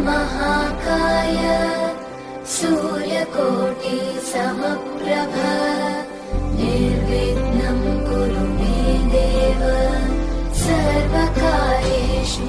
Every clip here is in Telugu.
महाकाय सूर्यकोटि समप्रभ निर्विघ्नं कुरु मे देव सर्वकार्येषु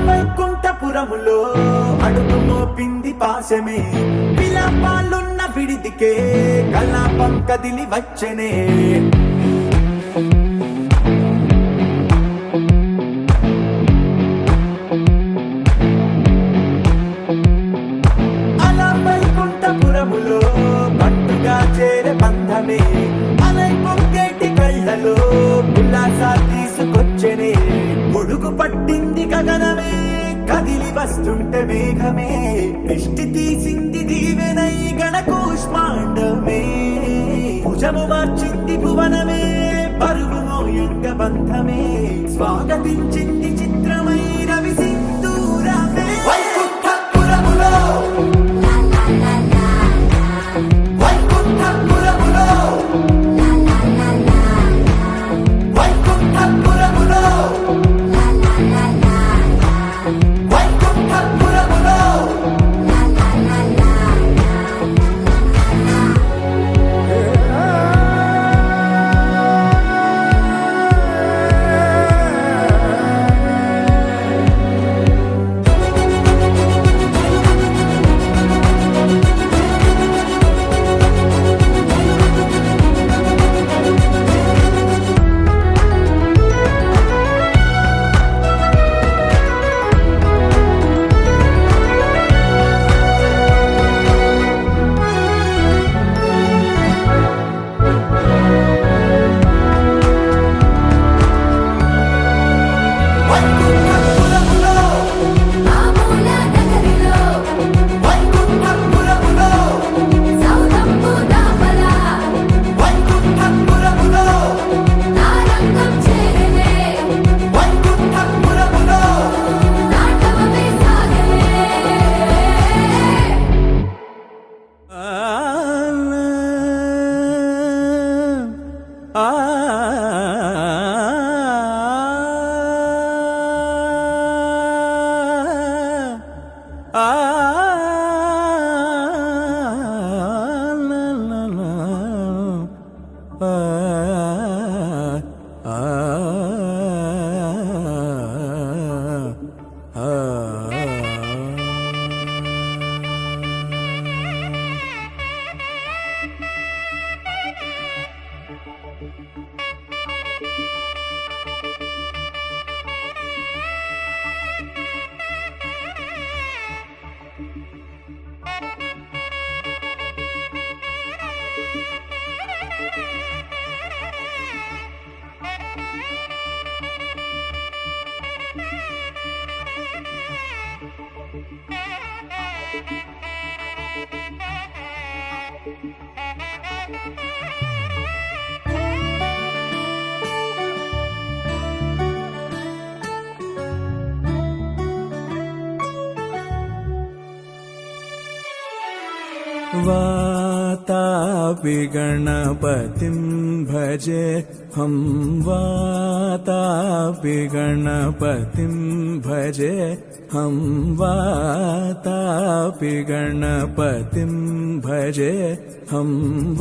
వైకుంఠపురములో అడుగు మోపింది పాశమే విలాపాలున్న విడిదికే కలాపం కదిలి వచ్చనే అలా వైకుంఠపురములో పట్టుగా చేరే బంధమే అలై పొంగేటి కళ్ళలో ఉల్లాసా తీసుకొచ్చనే పొడుగు పట్టింది గగనమే కదిలి వస్తుంటే మేఘమే దృష్టి తీసింది దీవెనై గణకూష్మాండమే భుజము మార్చింది భువనమే పరువు మోయంగ బంధమే స్వాగతించింది చిత్రమై రవి సింధూరమే వైకుంఠపురములో వైకుంఠపురములో వైకుంఠపురములో వైకుంఠపురములో वातापि गणपतिं भजे हम वातापि गणपतिं भजे हम वातापि गणपतिं भजे हम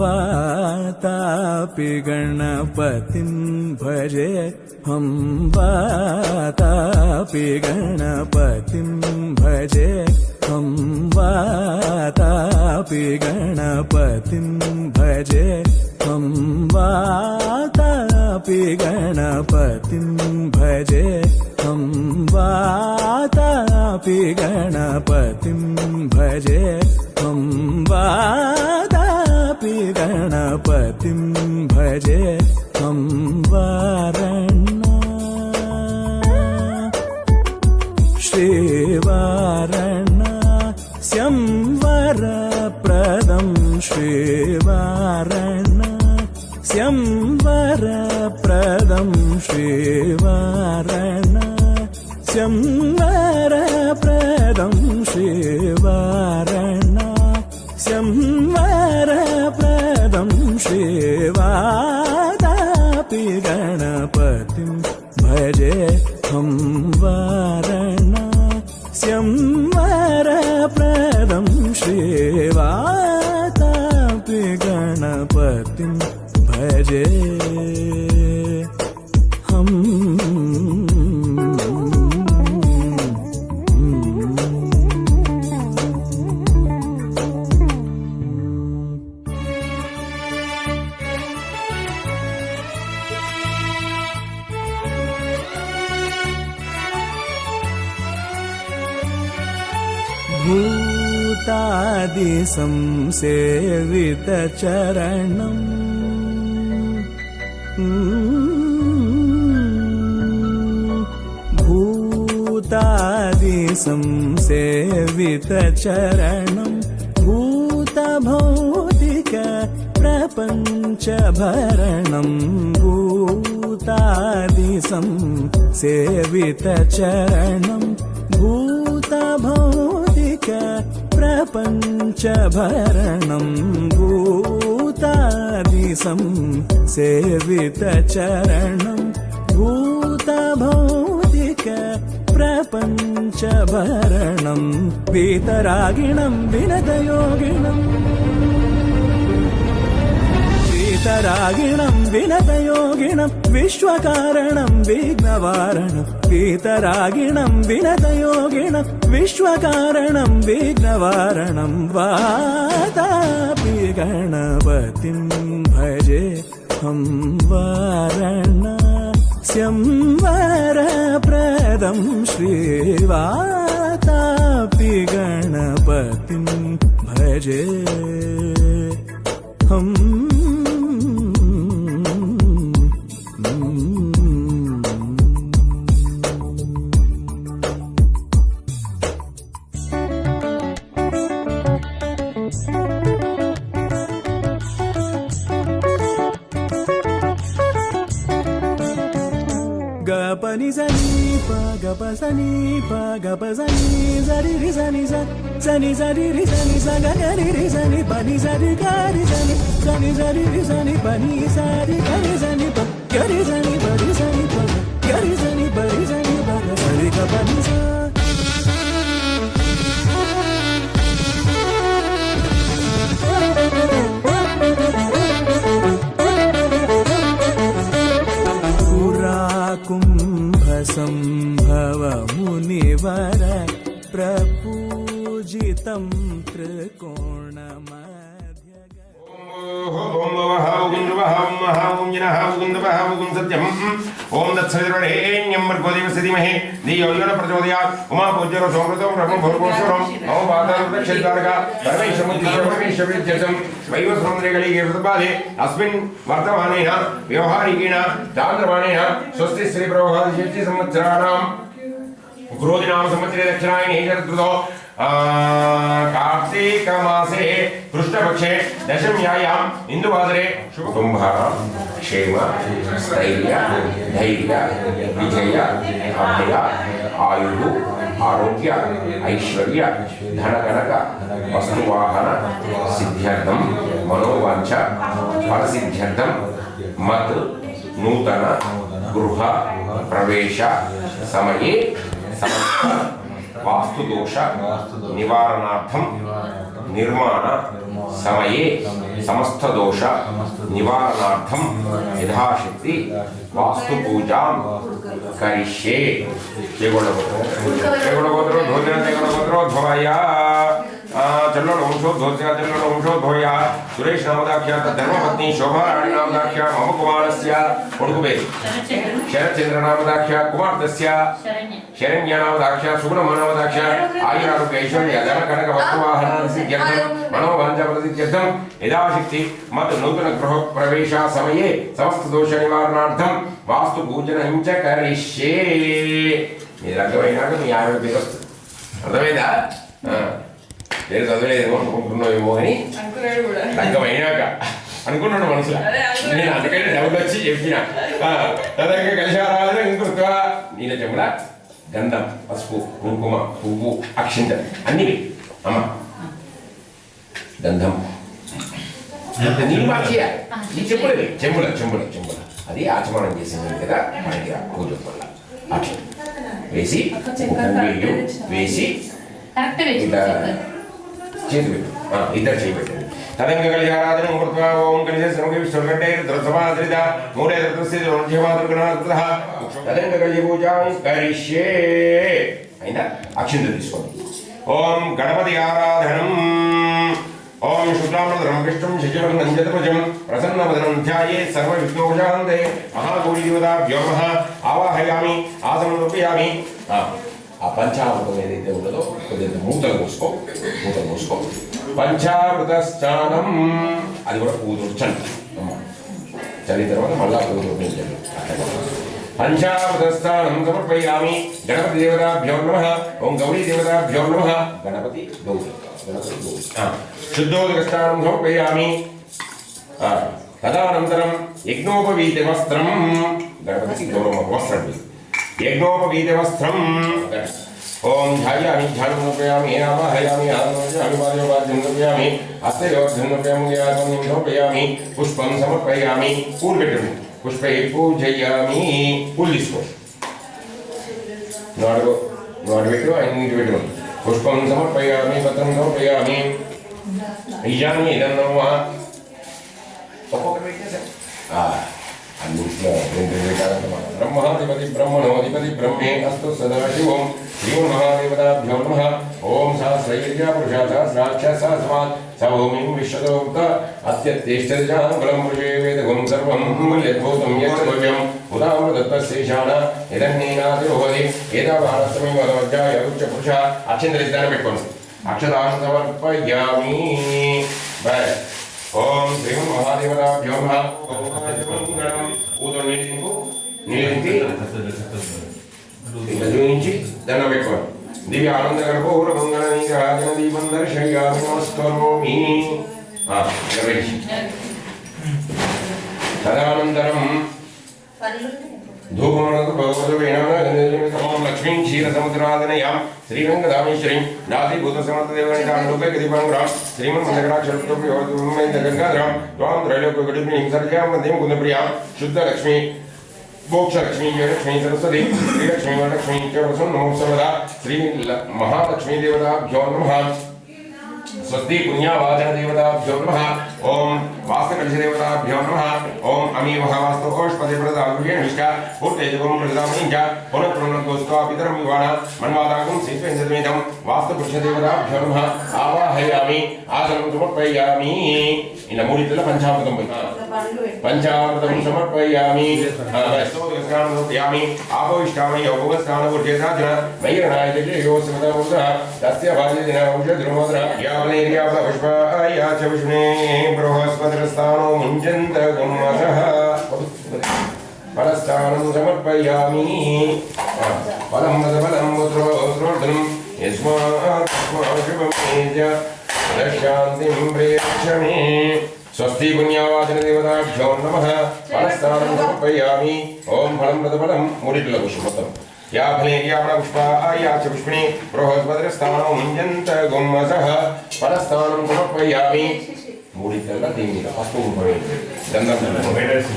वातापि गणपतिं भजे हम वातापि गणपतिं भजे हम वातापि गणपतिं भजे हम वातापि गणपतिं भजे हम वातापि गणपतिं भजे हम वातापि गणपतिं भजे हम वारणा श्रीवारणा संवरप्रदं श्रीवारणा संवरप्रदं श्रीवारणा संवरप्रदं श्रीवारणा संवरप्रदं श्रीवातापि गणपतिं भजे हम वारणा संवरप्रदं श्रीवातापि गणपतिं भजे हम भूतादि संसेवितचरणम् भूतादि संसेवितचरणम् भूतभौतिक प्रपञ्चभरणम् भूतादि संसेवितचरणम् भूतभौतिक प्रपञ्चभरणम् भूतादि संसेवितचरणम् भूतभौतिक प्रपञ्चभरणम् वीतरागिणम् विनतयोगिनम् वीतरागिणम् विनतयोगिनम् विश्वकारणम् विघ्नवारणम् वीतरागिणम् विनतयोगिनम् विश्वकारणम् विघ्नवारणम् वातापि गणपतिं भजे हम वारणा संवरप्रदं श्रीवातापि गणपतिं भजे हम गपनि सनि प गप सनि प गप सनि सरि रि सनि सनि सरि रि सनि स ग रि रि सनि पनि सरि ग रि सनि सनि सरि रि सनि पनि सरि ग रि सनि प ग रि सनि प रि सनि प ग रि सनि प रि सनि प सरि ग पनि स संभव मुनिवर प्रपूजितं त्रिकोणमध्यगम्। ఓం నమః ఓం నమః ఓం మహా ఓం జనః ఓం నమః ఓం సత్యం ఓం తత్సవితుర్వరేణ్యం భర్గో దేవస్య ధీమహి ధియో యో న ప్రచోదయాత్ ఉమా పూజ్యో సోమృతం బ్రహ్మ భూర్భువస్వరం నమో పాదారుక్షేత్రార్గా పరమేశ్వరముద్దిశ్యం వైవస్వంద్రేగళిగే వృతపాదే అస్మిన్ వర్తమానేన వ్యవహారికేణ చాంద్రమానేన స్వస్తి శ్రీ ప్రభాది సంవత్సరాణం क्रोधिनाम संवत्सरे दक्षिणायने शरदृतो कार्तिक मासे कृष्णपक्षे दशम्यायां इंदुवासरे शुभकुंभारां क्षेम स्थैर्य धैर्य विजय अभय आयुः आरोग्य ऐश्वर्य धनकनक वस्तुवाहन सिद्ध्यर्थं मनोवांछ फलसिद्ध्यर्थं मत् नूतन गृह प्रवेश समये समस्त वास्तुदोष निवारणार्थं निर्माण समये समस्त दोष निवारणार्थं यथाशक्ति वास्तु पूजां करिष्ये भोजन चल्लोड वंशोद्भवस्य चल्लोड वंशोद्भवया सुरेश नामदाख्यात धर्मपत्नी शोभाराणी नामदाख्या मम कुमारस्य कोडुकुबे शरच्चंद्र नामदाख्या कुमार्तस्य शरण्य नामदाख्या सुब्रह्म नामदाख्या आयुरारोग्य ऐश्वर्य धन कनक वस्तुवाहन सिद्ध्यर्थं मनोवांछ फलसिद्ध्यर्थं यथाशक्ति मत् नूतन गृह प्रवेश समये समस्त दोष निवारणार्थं वास्तु पूजनं च करिष्ये निरगवैनाक मी आरोग्य అర్థమైందా నేను చదవలేదేమో అనుకుంటున్నావేమో అని రంగమైనాక అనుకున్నాడు మనసులో నేను అందుకని డౌట్ వచ్చి చెప్పిన తదంగా కలిశారాధన ఇంకృత్వ నీలజముల గంధం పసుపు కుంకుమ పువ్వు అక్షింత అన్ని అమ్మ గంధం నీళ్ళు బాగా చేయాలి ఈ చెంబులవి చెంబుల చెంబుల చెంబుల అది ఆచమనం చేసింది కదా మనకి పూజ వల్ల అట్లా వేసి వేసి ఇట్లా చేతి పెట్టు ఇద్దరు చేయి పెట్టండి తదంగ కలిశారాధన కృత్వ ఓం కలిశ శ్రమగట్టే రుద్రసమాదరిత మూలే రుద్రస్థితిమాతృగణకృత తదంగ కలిశ పూజాం కరిష్యే అయినా అక్షింత తీసుకోండి ఓం గణపతి ఆరాధనం ఓం శుక్లాంబరధరం విష్ణుం శశివర్ణం చతుర్భుజం ప్రసన్నవదనం ధ్యాయేత్ సర్వవిఘ్నోపశాంతయే మహాగౌరీదేవతాభ్యో నమః ఆవాహయామి ఆసనం రూపయామి ఆ పంచామృతం ఏదైతే ఉన్నదో కొద్దిగా మూతలు మూసుకో పంచామృత స్నానం అది కూడా పూజొచ్చండి చదివిన తర్వాత మళ్ళా పూజొచ్చండి పంచామృత స్నానం సమర్పయామి గణపతి దేవతాభ్యో నమః ఓం గౌరీ దేవతాభ్యో నమః గణపతి గౌరీ శుద్ధోదక స్నానం సమర్పయామి తదనంతరం యజ్ఞోపవీత వస్త్రం గణపతికి గౌరవ వస్త్రం यज्ञोपवीत वस्त्रम ओम ध्यायामि ध्यानं समर्पयामि आवाहयामि आवाहयामि वाद्यं समर्पयामि हस्तयोर्धं समर्पयामि पुष्पं समर्पयामि पूर्वपेट्टुनु पुष्पै पूजयामि पूजिस्को नाडु పెట్టు ఐదు పెట్టు పుష్పం సమర్పయామి పత్రం సమర్పయామి ఇయామి ఇదన్నవ ఒక్కొక్కటి పెట్టేసా అన్నింటిలో బ్రహ్మాధిపతి బ్రహ్మణోధిపతి బ్రహ్మే అస్తు సదాశివం శ్రీమహాదేవతాభ్యో నమః ఓం సహస్రైర్యా పురుషా సహస్రాక్ష సహస్రాత్ సభూమిం విశ్వతోక్త అత్యత్తిష్టజాంగులం పురుషే వేదగుం సర్వం యద్భూతం యద్భవ్యం ఉదామృతత్వశేషాణ యదన్నేనాతిరోహది ఏదావానస్తమి వదవజ్జాయ ఉచ్చ పురుష అక్షంతరిద్దాన్ని పెట్టుకోండి అక్షతాన్ని సమర్పయామి బాయ్ ఓం శ్రీ మహాదేవతాభ్యో నమః ఊదం నీళ్ళించి ఇట్లా చూపించి దండం పెట్టుకోండి దివ్య ఆనందగర్భోర మంగళ నీరాజన దీపం దర్శయామి నమస్కరోమి తదనంతరం ధూపమనోం లక్ష్మీం క్షీరసముద్రాదనయాం శ్రీరంగధామేశ్వరీం నాసిభూతసమర్థదేవాణితాండోపేకదిపాంగురాం శ్రీమన్మందకటాక్షరూపయోగంగాధరాం త్వాం త్రైలోక్యగడిపిణీం సర్జాం నదీం కుందప్రియాం శుద్ధలక్ష్మీ मोक्षलक्ष्मी जयलक्ष्मी सरस्वती श्रीलक्ष्मी वरलक्ष्मी च प्रसन्न नमो सर्वदा श्री महालक्ष्मी देवताभ्यो नमः स्वस्ति पुण्यावाचन देवताभ्यो नमः ओम वास्तुकलश देवताभ्यो नमः ओम अमीवः वास्तुकोष्पदे प्रदागुर्येण पूर्तेजगुं प्रदामनिञ्च पुनः प्रणतोस्त्वापितरं विवाण मन्वादागुं सीत्वेन्द्रमेदं वास्तुपुरुषदेवताभ्यो नमः आवाहयामि आसनं समर्पयामि इन मूडितल पंचामृतं पंचामृतं समर्पयामि स्तोत्रस्नानमर्पयामि आपोष्टामि योगस्नानपूर्जेताजन वैरणाय तेजोस्मतमुद्रः तस्य भाजिदिन औषधद्रुमोद्र यावनेर्यावत पुष्पाय च विष्णे बृहस्पतिर्स्थानो मुञ्जन्त गुम्मसः फलस्थानं समर्पयामि फलं वदफलं मुद्रोद्रोर्धनं यस्मात् शुभमेज शान्तिं प्रेक्षमे स्वस्ति पुण्यावाचन देवताभ्यो नमः फलस्थानं समर्पयामि ओम फलं वदफलं मूडितल पुष्पं या फलेर्यावण पुष्पाय च पुष्पिणे बृहस्पतिर्स्थानो मुञ्जन्त गुम्मसः फलस्थानं समर्पयामि मूडितल देवीला पस्तुं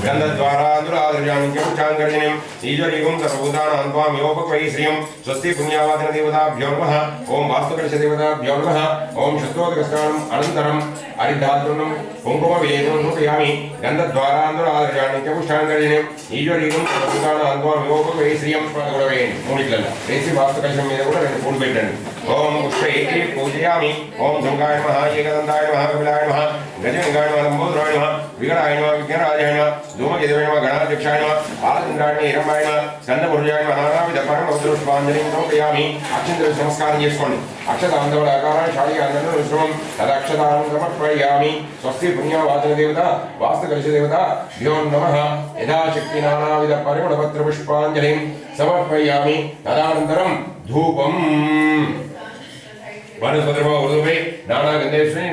गन्धद्वारादुरादृजामिचाङ्गर्जनीं ईश्वरीगुं सर्वभूतानां त्वां योपक्वै श्रियं स्वस्ति पुण्यावाचन देवताभ्यो नमः ओम वास्तुकलश देवताभ्यो नमः ओम शुद्धोदकस्नानम् अनन्तरम् अरिद्धातुर्णं कुङ्कुमविलेपनं समर्पयामि गन्धद्वारादुरादृजामिचाङ्गर्जनीं ईश्वरीगुं सर्वभूतानां त्वां योपक्वै श्रियं गुरवे मूडितल వేసి వాస్తुकलशం మీద కూడా రెండు పూలు పెట్టండి ఓం పుష్పైః పూజయామి ఓం శంకాయ నమః ఏకదంతాయ నమః కపిలాయ నమః గజలింగాయ నమః లంబోదరాయ నమః విఘ్నాయ నమః విఘ్నరాజాయ నమః ధూమకేతవే నమః గణాధ్యక్షాయ నమః బాలచంద్రాయ నమః హిరణ్యాయ నమః స్కందపురుషాయ నమః నానావిధ పరమపుష్పాంజలిం సమర్పయామి అక్షంతలు నమస్కారం చేసుకోండి అక్షతాంతముల ఆకారాన్ని శాళికాంతముల విశ్రమం తదక్షతాం సమర్పయామి స్వస్తి పుణ్యవాచన దేవత వాస్తुकलश దేవత భ్యో నమః యథాశక్తి నానావిధ పరిమళపత్ర పుష్పాంజలిం సమర్పయామి తదనంతరం ధూపం वनस्पतिर्भवै नानागन्धेश्वरीं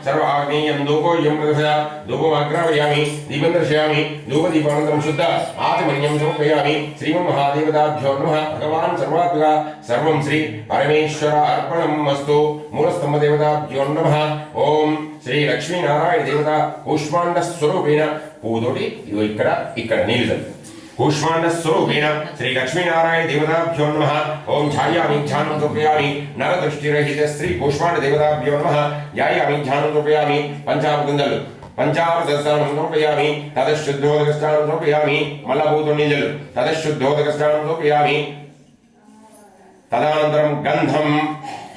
सर्व आग्नेयं धूपोऽयं प्रदर्शय धूपमाग्रापयामि दीपं दर्शयामि धूपदीपानन्तरं शुद्ध आचमनीयं समर्पयामि श्रीमन्महादेवताभ्यो नमः भगवान् सर्वात्मका सर्वं श्री परमेश्वर अर्पणम् अस्तु मूलस्तम्भदेवताभ्यो नमः ओम श्री लक्ष्मीनारायण देवता कूष्माण्डस्वरूपेण पूतोटी इगो इक्कड नीलु कूष्माण्ड स्वरूपेण श्री लक्ष्मीनारायण देवताभ्यो नमः ओम ध्यायामि ध्यानं समर्पयामि नरदृष्टिरहित श्री कूष्माण्ड देवताभ्यो नमः ध्यायामि ध्यानं समर्पयामि पंचामृतंदलु पंचामृतस्नानं समर्पयामि तदशुद्धोदकस्नानं समर्पयामि मल्लभूतुनीजलु तदशुद्धोदकस्नानं समर्पयामि तदनन्तरं गन्धं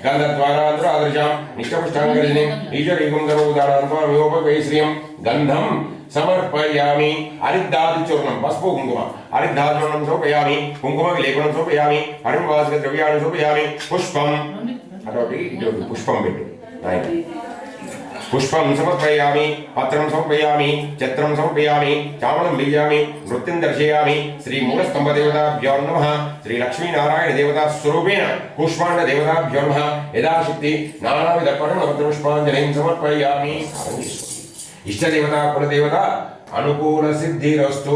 गन्धद्वारादृजां निष्ठपुष्टाङ्गर्जनीं ईश्वरीगुं सर्वभूतानां त्वां श्रियं गन्धं समर्पयामि अरिद्धादिचूर्णं पस्पु कुङ्कुम अरिद्धाचूर्णं समर्पयामि कुङ्कुमविलेपनं समर्पयामि परिमलवाचकद्रव्याणि समर्पयामि पुष्पं अटोपि इटोपि पुष्पं पेट्टु नायक पुष्पं समर्पयामि पत्रं समर्पयामि छत्रं समर्पयामि चामलं बीजामि वृत्तिं दर्शयामि श्री मूलस्तम्भदेवताभ्यो नमः श्री लक्ष्मीनारायण देवता स्वरूपेण कूष्माण्ड देवताभ्यो नमः यथाशक्ति नानाविध परिमलपत्रपुष्पाञ्जलिं समर्पयामि इष्टदेवता कुलदेवता अनुकूल सिद्धिरस्तु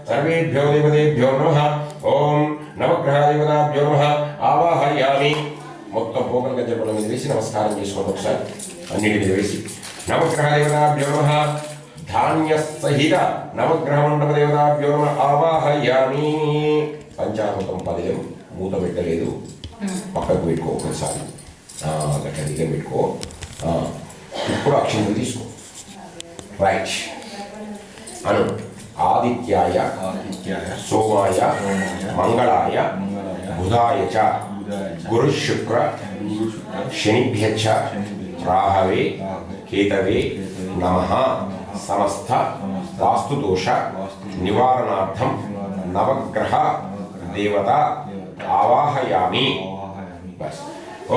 सर्वेभ्यो देवतेभ्यो नमः ओम नवग्रह देवताभ्यो नमः आवाहयामि మొత్తం పోకల గజ్జల మీద వేసి నమస్కారం చేసుకోండి ఒకసారి అన్నిటి మీద వేసి నవగ్రహ దేవతాభ్యో నమః ధాన్య సహిత నవగ్రహ మండప దేవతాభ్యో నమః ఆవాహయామి పంచామృతం పదిలం మూత పెట్టలేదు పక్కకు పెట్టుకో ఒకసారి గట్ల దగ్గర పెట్టుకో ఇప్పుడు అక్షంతలు తీసుకో రైట్ అను ఆదిత్యాయ సోమాయ మంగళాయ బుధాయ చ గురు శుక్ర శనిభ్యచ్చ రాహవే కేతవే నమః సమస్త వాస్తుదోష నివారణార్థం నవగ్రహ దేవత ఆవాహయామి బస్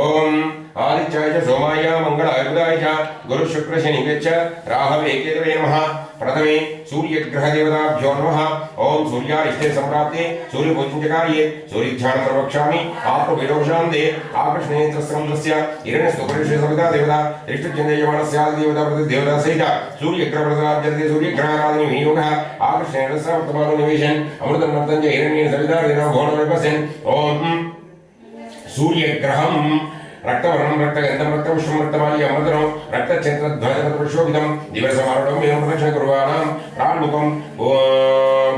ओम आदित्याय च सोमाय मंगलाय बुधाय च गुरु शुक्र शनिभ्यश्च राहवे केतवे नमः प्रथमे सूर्यग्रह देवताभ्यो नमः ओम सूर्यारिष्टे संप्राप्ते सूर्यपूजनकार्ये सूर्यध्यानं प्रवक्ष्यामि आत्मविरोषान्ते आकृष्णेत्रस्कन्धस्य हिरण्यस्तुपरिषे सविता देवता त्रिष्टचिन्तयमानस्यादि देवता प्रतिदेवता सहित सूर्यग्रह प्रसाद्यते सूर्यग्रहाराधने विनियोगः आकृष्णेन सर्वतमानो निवेशन अमृतं नर्तं च हिरण्येन सविता देवता भुवनमेव पश्यन् ओम सूर्यग्रहं రక్తవర్ణం రక్తగంధం రక్తపుష్పం రక్తమాలి అమృతం రక్తచంద్రధ్వజశోభితం దివసమారుఢం ఏం ప్రదక్షిణ కుర్వాణాం ప్రాణముఖం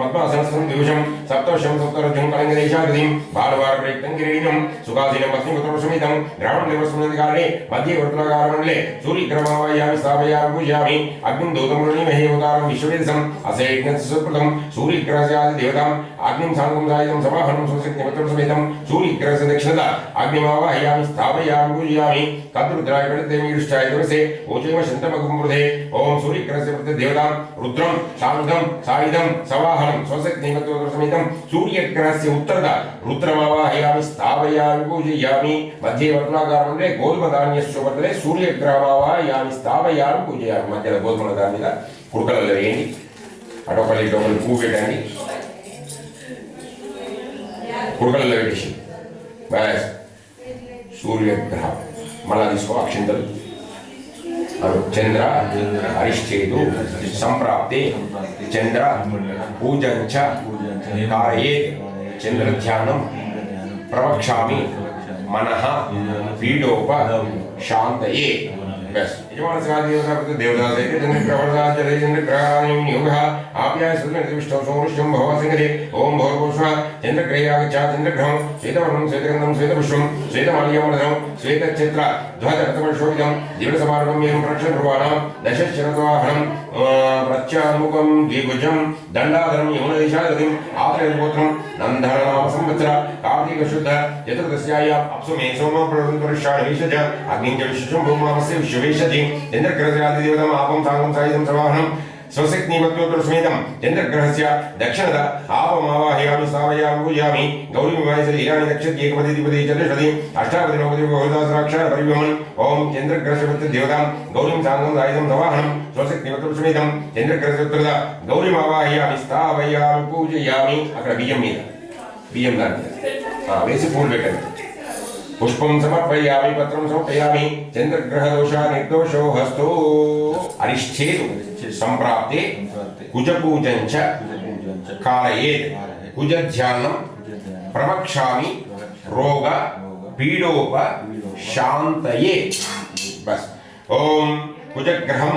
పద్మాసనస్థం ద్విషం సప్తవర్షం సప్తరథం కళంగదేశాగతిం బాలవారప్రయుక్తం కిరీటం సుఖాసీనం పత్నిపుత్రసమితం గ్రామం దేవస్మృతికారణే మధ్య వర్తులకారమండలే సూర్యగ్రహమావయామి స్థాపయామి పూజయామి అగ్నిం దూతమునిమహేవతారం విశ్వవేదసం అసేజ్ఞసుకృతం సూర్యగ్రహస్యాది దేవతాం అగ్నిం సాంగం సాయుధం సమాహనం సుశక్తిపత్రసమితం సూర్యగ్రహస్య దక్షిణత అగ్నిమావాహయామి స్థాపయామి పూజయామి తద్రుద్రాయ ప్రతిదేవీష్టాయ దివసే ఓచైవ శంతమగుం వృధే ఓం సూర్యగ్రహస్య ప్రతిదేవతాం రుద్రం సాంగం సాయుధం సవాహనం స్వశక్తిపత్రసమితం సూర్యగ్రహస్య ఉత్తరత రుద్రమావాహయామి స్థాపయామి పూజయామి మధ్య వర్తులాకారం అంటే గోధుమ ధాన్యస్యోపర్తలే సూర్యగ్రహమావాహయామి స్థాపయామి పూజయామి మధ్యలో గోధుమ దాని మీద కుడుకలలో వేయండి అటొకటి ఇటొకటి పువ్వు పెట్టండి కుడుకలలో పెట్టేసి బస్ సూర్యగ్రహం మళ్ళా తీసుకో అక్షింతలు చంద్ర అరిష్టేతు సంప్రాప్తే చంద్ర పూజంచ కారయేత్ చంద్ర ధ్యానం ప్రవక్ష్యామి మనః పీడోప శాంతయే బస్ యజమానస్యాదేవతాపతి దేవతాదైతే చంద్రగ్రహణాచంద్రగ్రహాణం యోగః ఆప్యాయ సుదర్శనం సౌరుష్యం భవసింగరే ఓం భోర్భోషః చంద్రగ్రహయాగచ్చ చంద్రగ్రహం శ్వేతవర్ణం శ్వేతగంధం శ్వేతపుష్పం శ్వేతమాల్యవర్ధనం శ్వేతఛత్ర ధ్వజరథవర్షోభితం దివసమారుఢం ఏం ప్రక్షణృవాణాం దశశరద్వాహనం ప్రత్యాముఖం ద్విభుజం దండాధరం యమునదేశాగతిం ఆత్రేయగోత్రం నందననామ సంవత్సర కార్తీక శుద్ధ చతుర్దశ్యాయాం అప్సుమే సోమప్రవృషాణి విశజ అగ్నిం చ విశ్వం భూమామస్య విశ్వవేశతి చంద్రగ్రహస్యాదిదేవతం ఆపం సాంగం సాయుధం సవాహనం స్వశక్తిపత్రోత్తరస్మేతం చంద్రగ్రహస్య దక్షిణత ఆపమావాహయామి స్థాపయామి పూజయామి గౌరీమివాయశరీరాణి దక్షత్యేకపదిపది చతుష్పది అష్టాపది నవపది బహుదాసరాక్షర పరివ్రమన్ ఓం చంద్రగ్రహస్య ప్రతిదేవతాం గౌరీం సాంగం సాయుధం సవాహనం స్వశక్తిపత్రోత్తరస్మేతం చంద్రగ్రహస్య ఉత్తరత గౌరీమావాహయామి స్థాపయామి పూజయామి అక్కడ బియ్యం మీద బియ్యం దాని మీద వేసి పూలు పెట్టండి పుష్పం సమర్పయామి పత్రం సమర్పయామి చంద్రగ్రహ దోష నిర్దోషో హస్తో అరిష్టేతు సంప్రాప్తే కుజపూజంచ కారయేత్ కుజధ్యానం ప్రవక్ష్యామి రోగ పీడోప శాంతయే బస్ ఓం కుజగ్రహం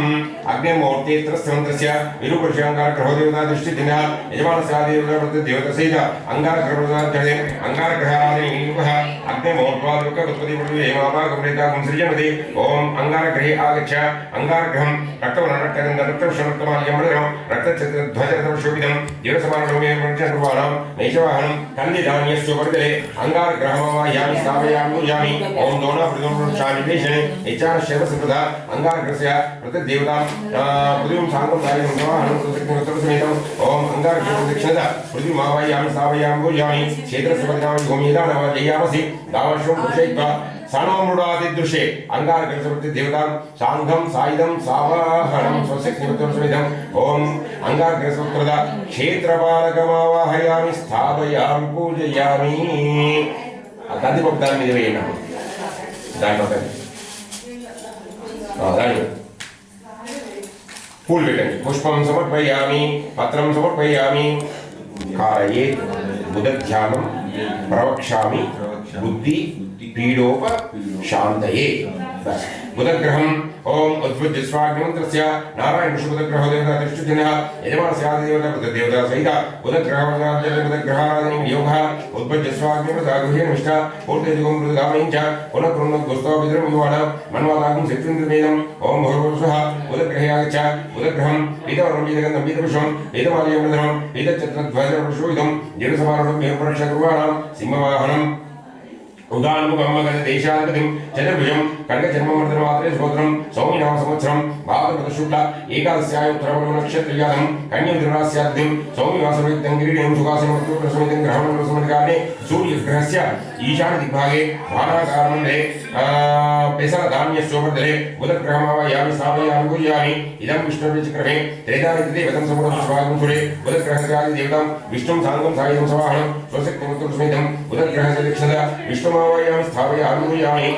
అగ్నిమూర్తిత్రస్యంతస్య విరుపురుషాంగార గ్రహోదేవతా దృష్టిదిన యజమానస్యాదేవతాదేవతసైత అంగారగ్రహోదాచరే అంగారగ్రహాది యుగః అగ్నిమూర్త్వాదుక ఉత్పత్తిపృథివీ హేమాపాకమృతాకం సృజనతి ఓం అంగారగ్రహే ఆగచ్చ అంగారగ్రహం రక్తవర్ణరక్తగంధరక్తశమర్తమాల్యమృతం రక్తచతుర్ధ్వజరథశోభితం దివసమారుఢం నైషవాహనం కన్నిధాన్యస్యోపరితలే అంగారగ్రహమావాహయామి స్థాపయామి పూజయామి ఓం దోణాపృథుంశామి వేషణే యజానశైవసృత అంగారగ్రహస్య ప్రతిదేవతాం పృథివీం సాంగం సాయుధం సవాహనం సుశక్తిపత్రసమేతం ఓం అంగారగ్రహం దక్షిణత పృథివీమావాహయామి స్థాపయామి పూజయామి క్షేత్రస్య పతినామి భూమిదానవజయామసి దావశ్వం పురుషయిత్వా సానోమృడాదిదృశే అంగారగ్రహస్య ప్రతిదేవతాం సాంగం సాయుధం సవాహనం స్వశక్తిపత్రసమేతం ఓం అంగారగ్రహస్య ఉత్తరత క్షేత్రపాలకమావాహయామి స్థాపయామి పూజయామి ఆ కందిపప్పు దాని మీద వేయండి దాంట్లో దాని పూలు పెట్టండి పుష్పం సమర్పయామి పత్రం సమర్పయామి కారయేత్ బుధధ్యానం ప్రవక్ష్యామి బుద్ధి పీడోప శాంతయే బుధగ్రహం ఓం ఉద్భుజ్యస్వాగ్నిమంత్రస్య నారాయణ బుధగ్రహో దేవతా దృష్టిదినః యజమానస్యాదిదేవతా ప్రతిదేవతా సహిత బుధగ్రహారాధనం యోగః ఉద్భుజ్యస్వాగ్నిమృతాగృహేణ నిష్ఠ పూర్తయుగం మృతధామయం చ పునః పునః గుస్తోభిద్రం యువాణ మన్వాదాగం శక్తింద్రమేదం ఓం భూర్భువః బుధగ్రహయాగచ్చ బుధగ్రహం పీతవర్ణం పీతగంధం పీతపుష్పం పీతమాల్యమృతం పీతఛత్రధ్వజరపుష్పూయితం జడసమారుఢం ఏకపరక్ష కుర్వాణాం సింహవాహనం ఉదాన్ముఖమ్మగణ దేశాధిపతిం చతుర్భుజం కనకచర్మమర్దనమాత్రే స్తోత్రం సౌమినామ సంవత్సరం భాద్రపద శుక్ల ఏకాదశ్యాయ ఉత్తరవణ నక్షత్రయాదం కన్యద్రురాస్యాద్యం సౌమివాసరయుక్తం కిరీటం సుఖాసనమత్వసమితం గ్రహణసమధికారే సూర్యగ్రహస్య ఈశాన దిగ్భాగే భారాకారమండలే పెసరధాన్యస్యోపర్దలే బుధగ్రహమావాహయామి స్థాపయామి పూజయామి ఇదం విష్ణుర్విచక్రమే త్రేతానిదేవతం సమృద్ధస్వాగం సురే బుధగ్రహస్యాదిదేవతాం విష్ణుం సాంగం సాయుధం సవాహనం స్వశక్తిమత్వసమితం బుధగ్రహస్య దక్షిణత విష్ణుమావాహయామి స్థాపయామి పూజయామి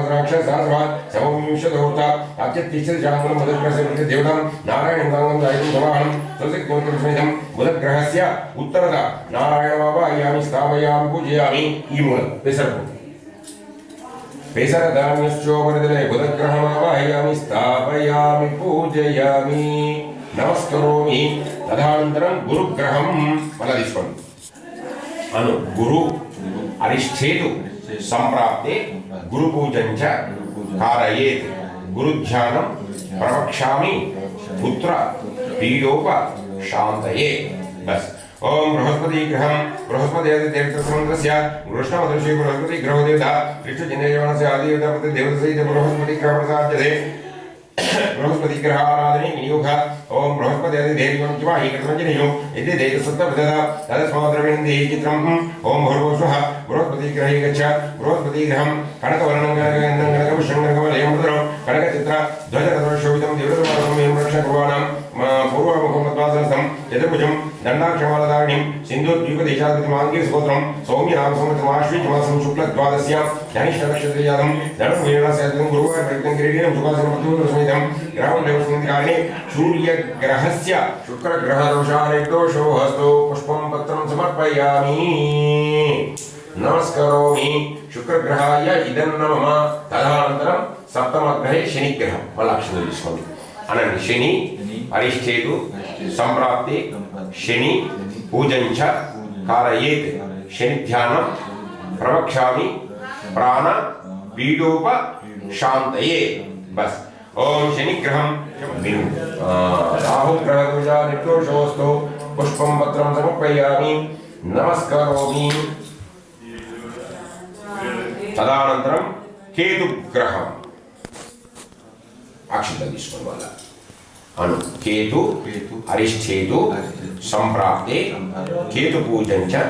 రాక్షసాస్వా సమవింశతోర్త అత్యతిష్ఠిత శాంగం బుధగ్రహస్య ప్రతిదేవతాం నారాయణం సాంగం సాయుధం సవాహనం స్వశక్తిమత్వసమితం బుధగ్రహస్య ఉత్తరత నారాయణమావాహయామి స్థాపయామి పూజయామి ఈ మూలం పెసరపు पेसरधान्यश्चोपरितले बुधग्रहमावाहयामि स्थापयामि पूजयामि नमस्करोमि तदनन्तरं गुरुग्रहं मళ్ళీ తీసుకోండి అను గురు అరిష్ఠేతు సంప్రాప్తే గురు పూజం చ कारयेत् गुरुध्यानं प्रवक्ष्यामि पुत्र पीडोप शान्तये बस ओम बृहस्पति ग्रहं बृहस्पति आदि तीर्थसमुद्रस्य कृष्णमदर्शि बृहस्पति ग्रहो देवता कृष्णजनयवनस्य आदि देवता देवतसहित बृहस्पति ग्रह प्रसाद्यते बृहस्पति ग्रह आराधने विनियोग ओम बृहस्पति आदि देवं चिवाहि कृतमंजनेयो यदि देवसत्ता प्रददा तदस्माद्रविन्दे चित्रं ओम भूर्भुवः बृहस्पति ग्रहे गच्छ बृहस्पति ग्रहं कनकवर्णं कनकभूषणं कनकचित्र ध्वजरथशोभितं देवदर्शनं रक्षकुर्वाणां पूर्वमुखमद्वासनं चतुर्भुजं दण्डाक्षमालधारिणीं सिन्धुद्वीपदेशाधिमाङ्गीरसुगोत्रं सौम्यनामसंवत्सरमाश्वीजमासं शुक्लद्वादश्यां धनिष्ठनक्षत्रजातं धनुर्वीरणास्यादितं गुरुवारप्रयुक्तं किरीटिनं सुखासनमत्तूरसमेतं ग्रहणदेवस्मृतिकारिणे सूर्यग्रहस्य शुक्रग्रहदोषानिर्दोषो हस्तो पुष्पं पत्रं समर्पयामि नमस्करोमि शुक्रग्रहाय इदं नमः तदनन्तरं सप्तमग्रहे शनिग्रहं मल्लाक्षरं తీసుకోండి అనండి శని అరిష్ఠేతు సంప్రాప్తి శని పూజం చ कारयेत् శని ధ్యానం ప్రవక్ష్యామి ప్రాణ పీడోప శాంతయే బస్ ఓం శనిగ్రహం విను రాహుగ్రహదోష నిర్దోషోస్తు పుష్పం పత్రం సమర్పయామి నమస్కరోమి తదనంతరం కేతుగ్రహం అక్షంతలు తీసుకోండి వాళ్ళ అను కేతు అరిష్ఠేతు సంప్రాప్తే కేతు పూజం చ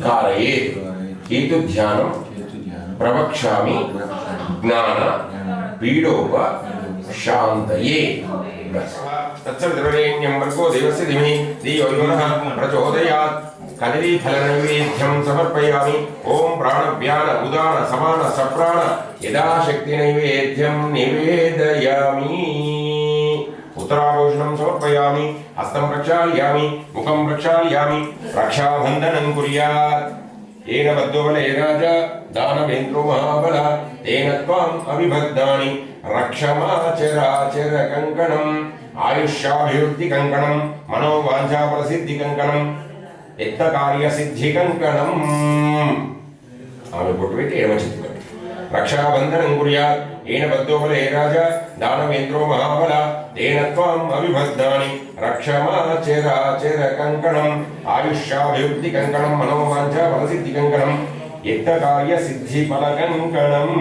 कारयेत् కేతు ధ్యానం ప్రవక్ష్యామి జ్ఞాన పీడోప శాంతయే तत्सवितुर्वरेण्यं भर्गो देवस्य धीमहि धियो यो नः प्रचोदयात् कदलीफलनैवेद्यं समर्पयामि ॐ प्राणव्यान उदान समान सप्राण यदाशक्तिनैवेद्यं निवेदयामि उत्तराभूषणं समर्पयामि हस्तं प्रक्षालयामि मुखं प्रक्षालयामि रक्षाबन्धनं कुर्यात् येन बद्धो बले राजा दानवेन्द्रो महाबल तेन त्वाम् अभिबद्धानि रक्षमाचराचर कंकणम् आयुष्याभिवृद्धि कंकणम् मनोवाञ्छाफलसिद्धि कंकणम् यत्नकार्यसिद्धि कंकणम् आमे बोट्टु पेट्टि एडम चेति पेट्टि रक्षाबन्धनं कुर्यात् येन बद्धो बले राजा दानवेन्द्रो महाबल तेन त्वाम् अभिबद्धानि रक्षमाचराचर कंकणम् आयुष्याभिवृद्धि कंकणम् मनोवाञ्छाफलसिद्धि कंकणम् यत्नकार्यसिद्धि फलकंकणम्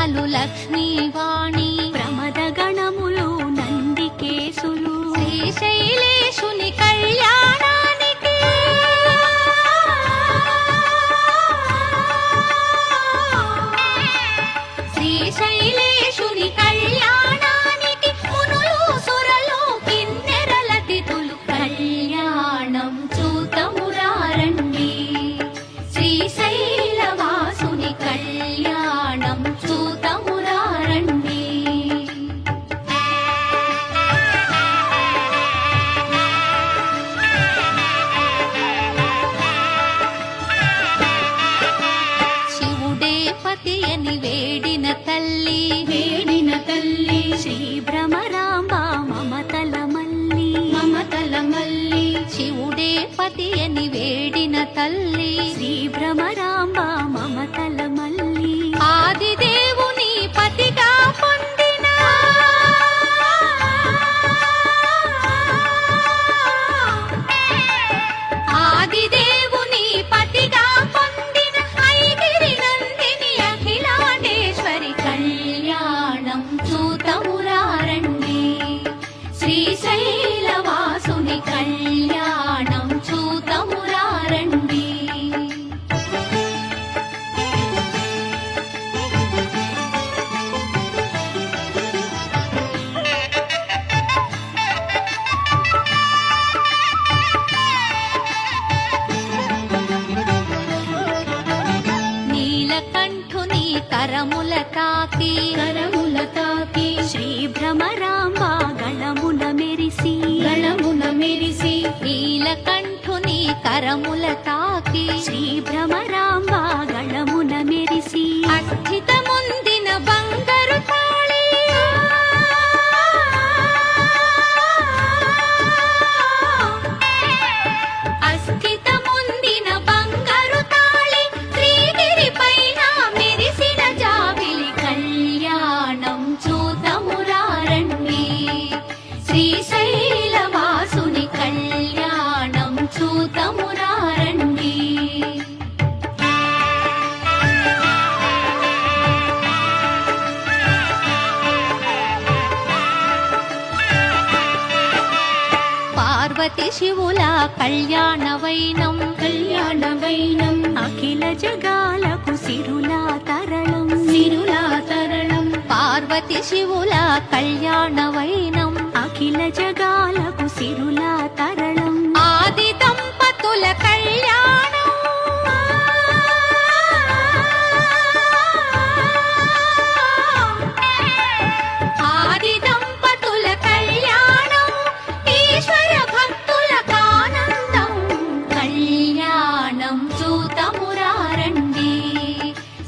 దేవతలు లక్ష్మీవాణి ప్రమద గణములు నందికేశులు శ్రీశైలేశుని కళ్యాణానికి శ్రీశైలేశుని కళ్యాణానికి మునులు సురలు కిన్నెరల తిథులు కళ్యాణం చూతమురారండి శ్రీశైలవాసుని కళ్యాణం చూతమురారండి శివుడే పతి అని వేడిన తల్లి శ్రీ భ్రమరాంబ మమతల మల్లి శివుడే పతి అని వేడిన తల్లి శ్రీ భ్రమరాంబ మమతల మల్లి ఆదిదేవుని పతిగా పొందిన ఆదిదేవుని పతిగా పొందిన ఐగిరి నందిని అఖిలాండేశ్వరి కళ్యాణం చూతమురారండి శ్రీశైలవాసుని కళ్యాణం చూతమురారండి నీలకంఠుని కరముల తాకి శ్రీ భ్రమరాంబ గళమున మెరిసి నీలకంఠుని కరముల తాకి శ్రీ భ్రమరాంబ గళమున మెరిసి అస్థిత ముందిన బంగారు తాళి అస్థిత ముందిన బంగారు తాళి శ్రీగిరి పైన మెరిసిన జాబిలి కళ్యాణం చూతమురారండి శ్రీశైలవాసుని కళ్యాణం చూతమురారండి పార్వతి శివుల కళ్యాణ వైనం అఖిల జగాలకు సిరులా తరళం పార్వతి శివుల కళ్యాణ వైనం అఖిల జగాలకు సిరులా తరళం ఆది దంపతుల కళ్యాణం ఆది దంపతుల కళ్యాణం ఈశ్వర భక్తులకు ఆనందం కళ్యాణం చూతమురారండి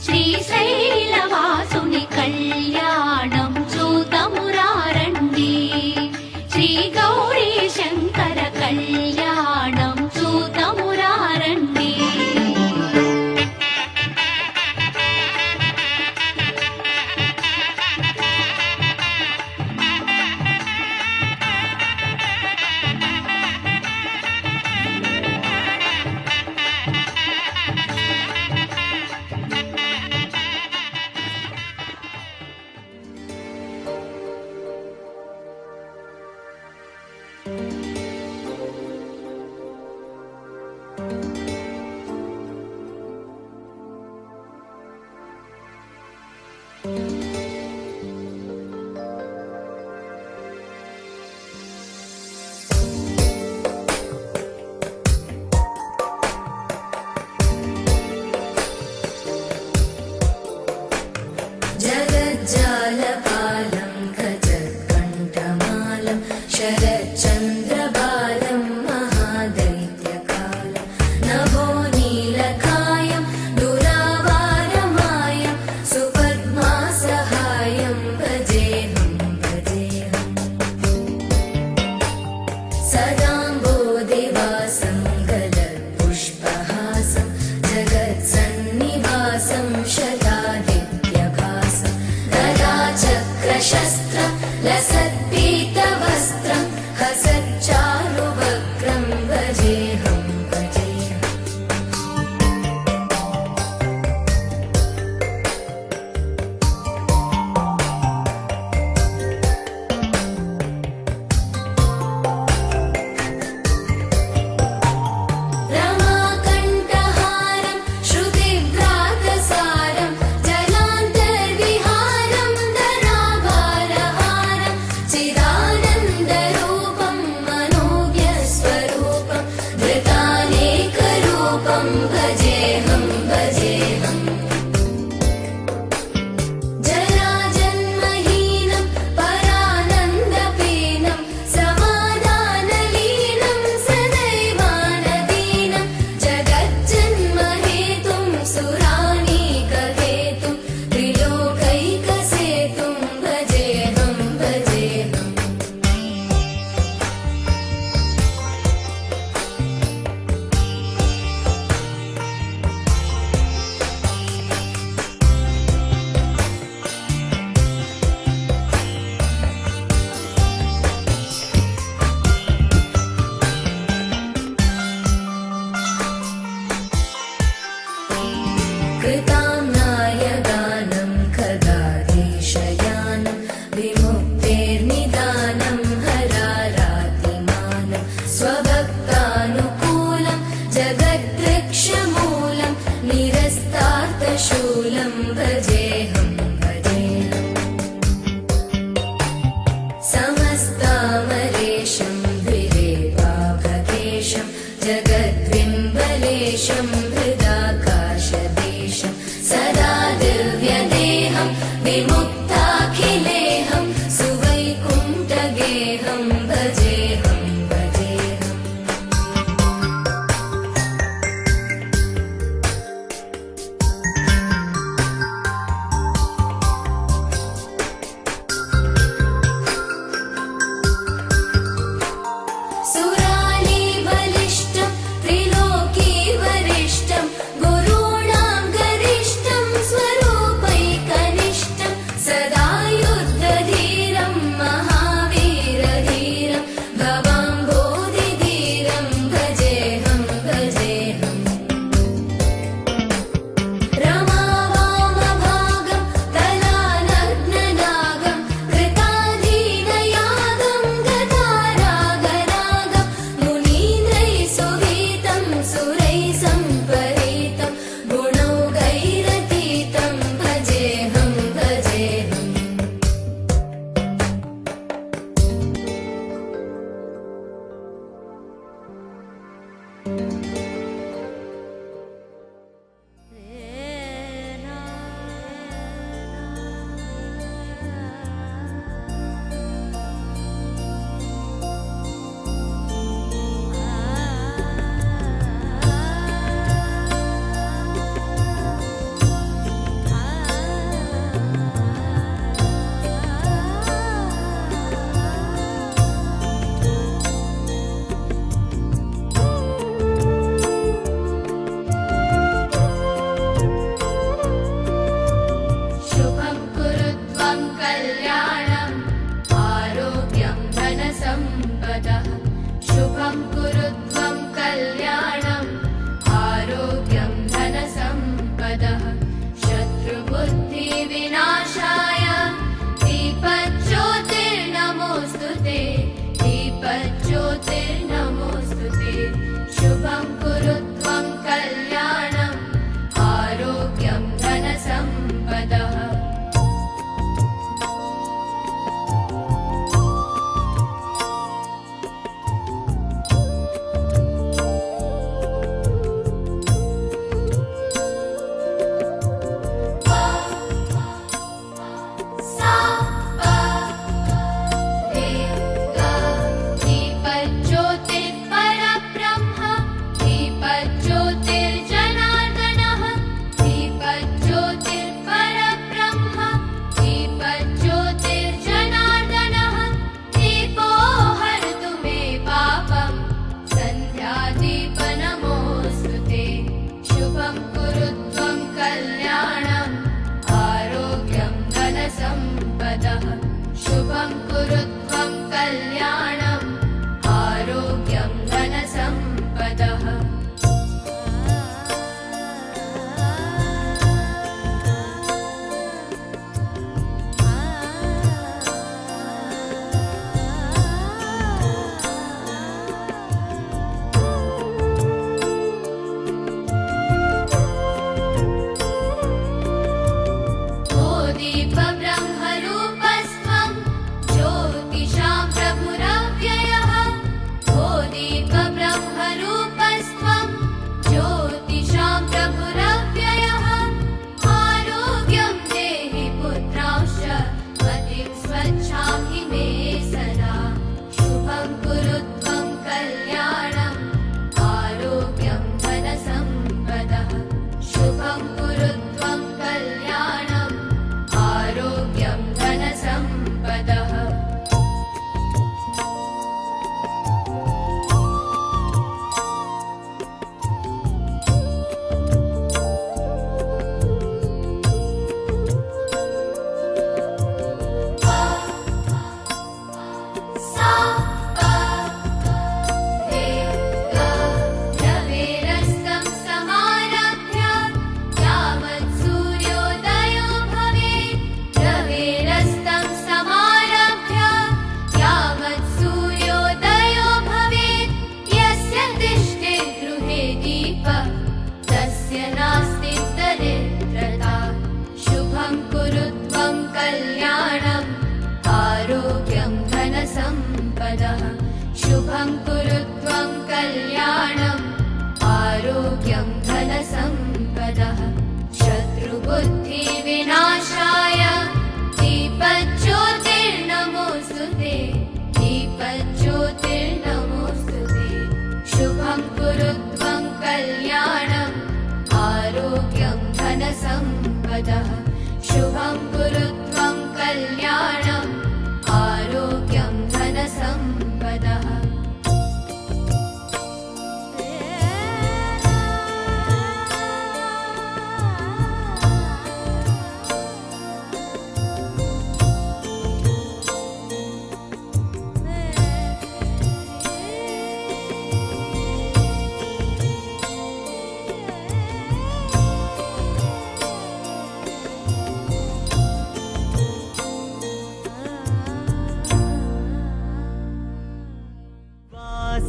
శ్రీశైలవాసుని కళ్యాణం చూతమురారండి శ్రీ గౌరీ శంకర కళ్యాణం చూతమురారండి भजेऽहं भजेऽहम् जराजन्महीनं परानन्दपीनं समाधानलीनं सदैवानदीनं जगज्जन्महेतुं सुरानीकहेतुं त्रिलोकैकसेतुं भजेऽहं भजेऽहम् कृताम्नाय गानं खगाधीशयानं विमुक्तेर्निदानं हरारातिमानं स्वभक्तानुकूलं जगद्वृक्षमूलं निरस्तार्थशूलं भजेऽहं भजेऽहम् समस्तामरेशं द्विरेवाभकेशं जगद्विम्बलेशं हृदाकाशदेशं सदा दिव्यदेहं विमुक्ताखिलेहं सुवैकुण्ठगेहं भजेऽहं भजेऽहम् सुराली बलिष्ठं त्रिलोकी वरिष्ठं गुरूणां गरिष्ठं स्वरूपैकनिष्ठं सदा युद्धधीरं महावीरधीरं भवाम्भोधिधीरं भजेऽहं भजेऽहम् रमावामभागं तलानग्ननागं कृताधीनयागं गतारागरागं मुनीन्द्रैः सुगीतं सुरैः सम्परीतं गुणौघैरतीतं भजेऽहं भजेऽहम् शुभं कुरुत्वं कल्याणम् आरोग्यं धनसम्पदः शुभं कुरुत्वं कल्याणम् आरोग्यं धनसम्पदः शत्रुबुद्धिविनाशाय दीपज्योतिर्नमोऽस्तु ते दीपज्योतिर्नमोऽस्तु ते शुभं कुरुत्वं कल्याणम् आरोग्यं धनसम्पदः शुभं कुरुत्वं कल्याणम् आरोग्यं धनसम्पदः दीप ब्रह्मरूपस्त्वं ज्योति यस्य नास्ति दरिद्रता शुभं कुरु त्वं कल्याणम् आरोग्यं धनसम्पदः शुभं कुरु त्वं कल्याणम् आरोग्यं धनसम्पदः शत्रुबुद्धिविनाशाय दीपज्योतिर्नमोऽस्तुते दीपज्योतिर्नमोऽस्तुते शुभं कुरु त्वं कल्याणम् आरोग्यं धनसम्पदः शुभं कुरु त्वं कल्याणम् आरोग्यं धनसम्पदः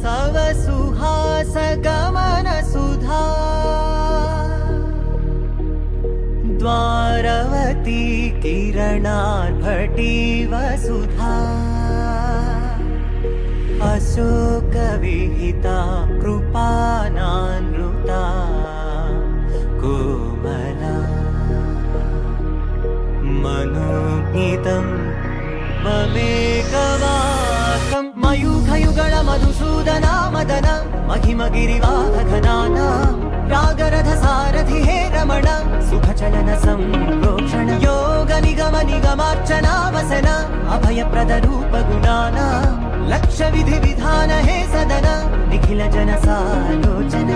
सव सुहास गमन सुधा द्वारवती किरणार्भटी वसुधा अशोक विहिता कृपानानृता कोमला मनोज्ञितं ममेकवाकं मयूखयुगळ मधुसूदना मदन महिमगिरिवाहघनाना रागरथ सारथि हे रमण सुखचलन संप्रोक्षण योग निगम निगमार्चना वसन अभयप्रद रूप गुणाना लक्ष्य विधि विधान हे सदन निखिल जन सालोचन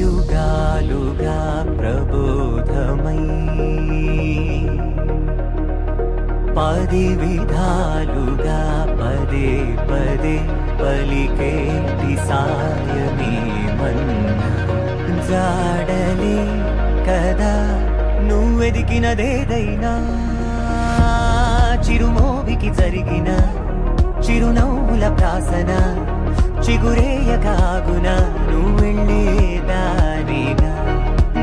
युगालुगा प्रबोधमयी पदि विधालुगा पदे पदे पलिकेटि सायमे मन्न जाडले कदा నువ్వెదికినదేదైనా చిరుమోవికి జరిగిన చిరునవ్వుల ప్రాసన చిగురేయకాగున నువ్వెళ్ళే దారిన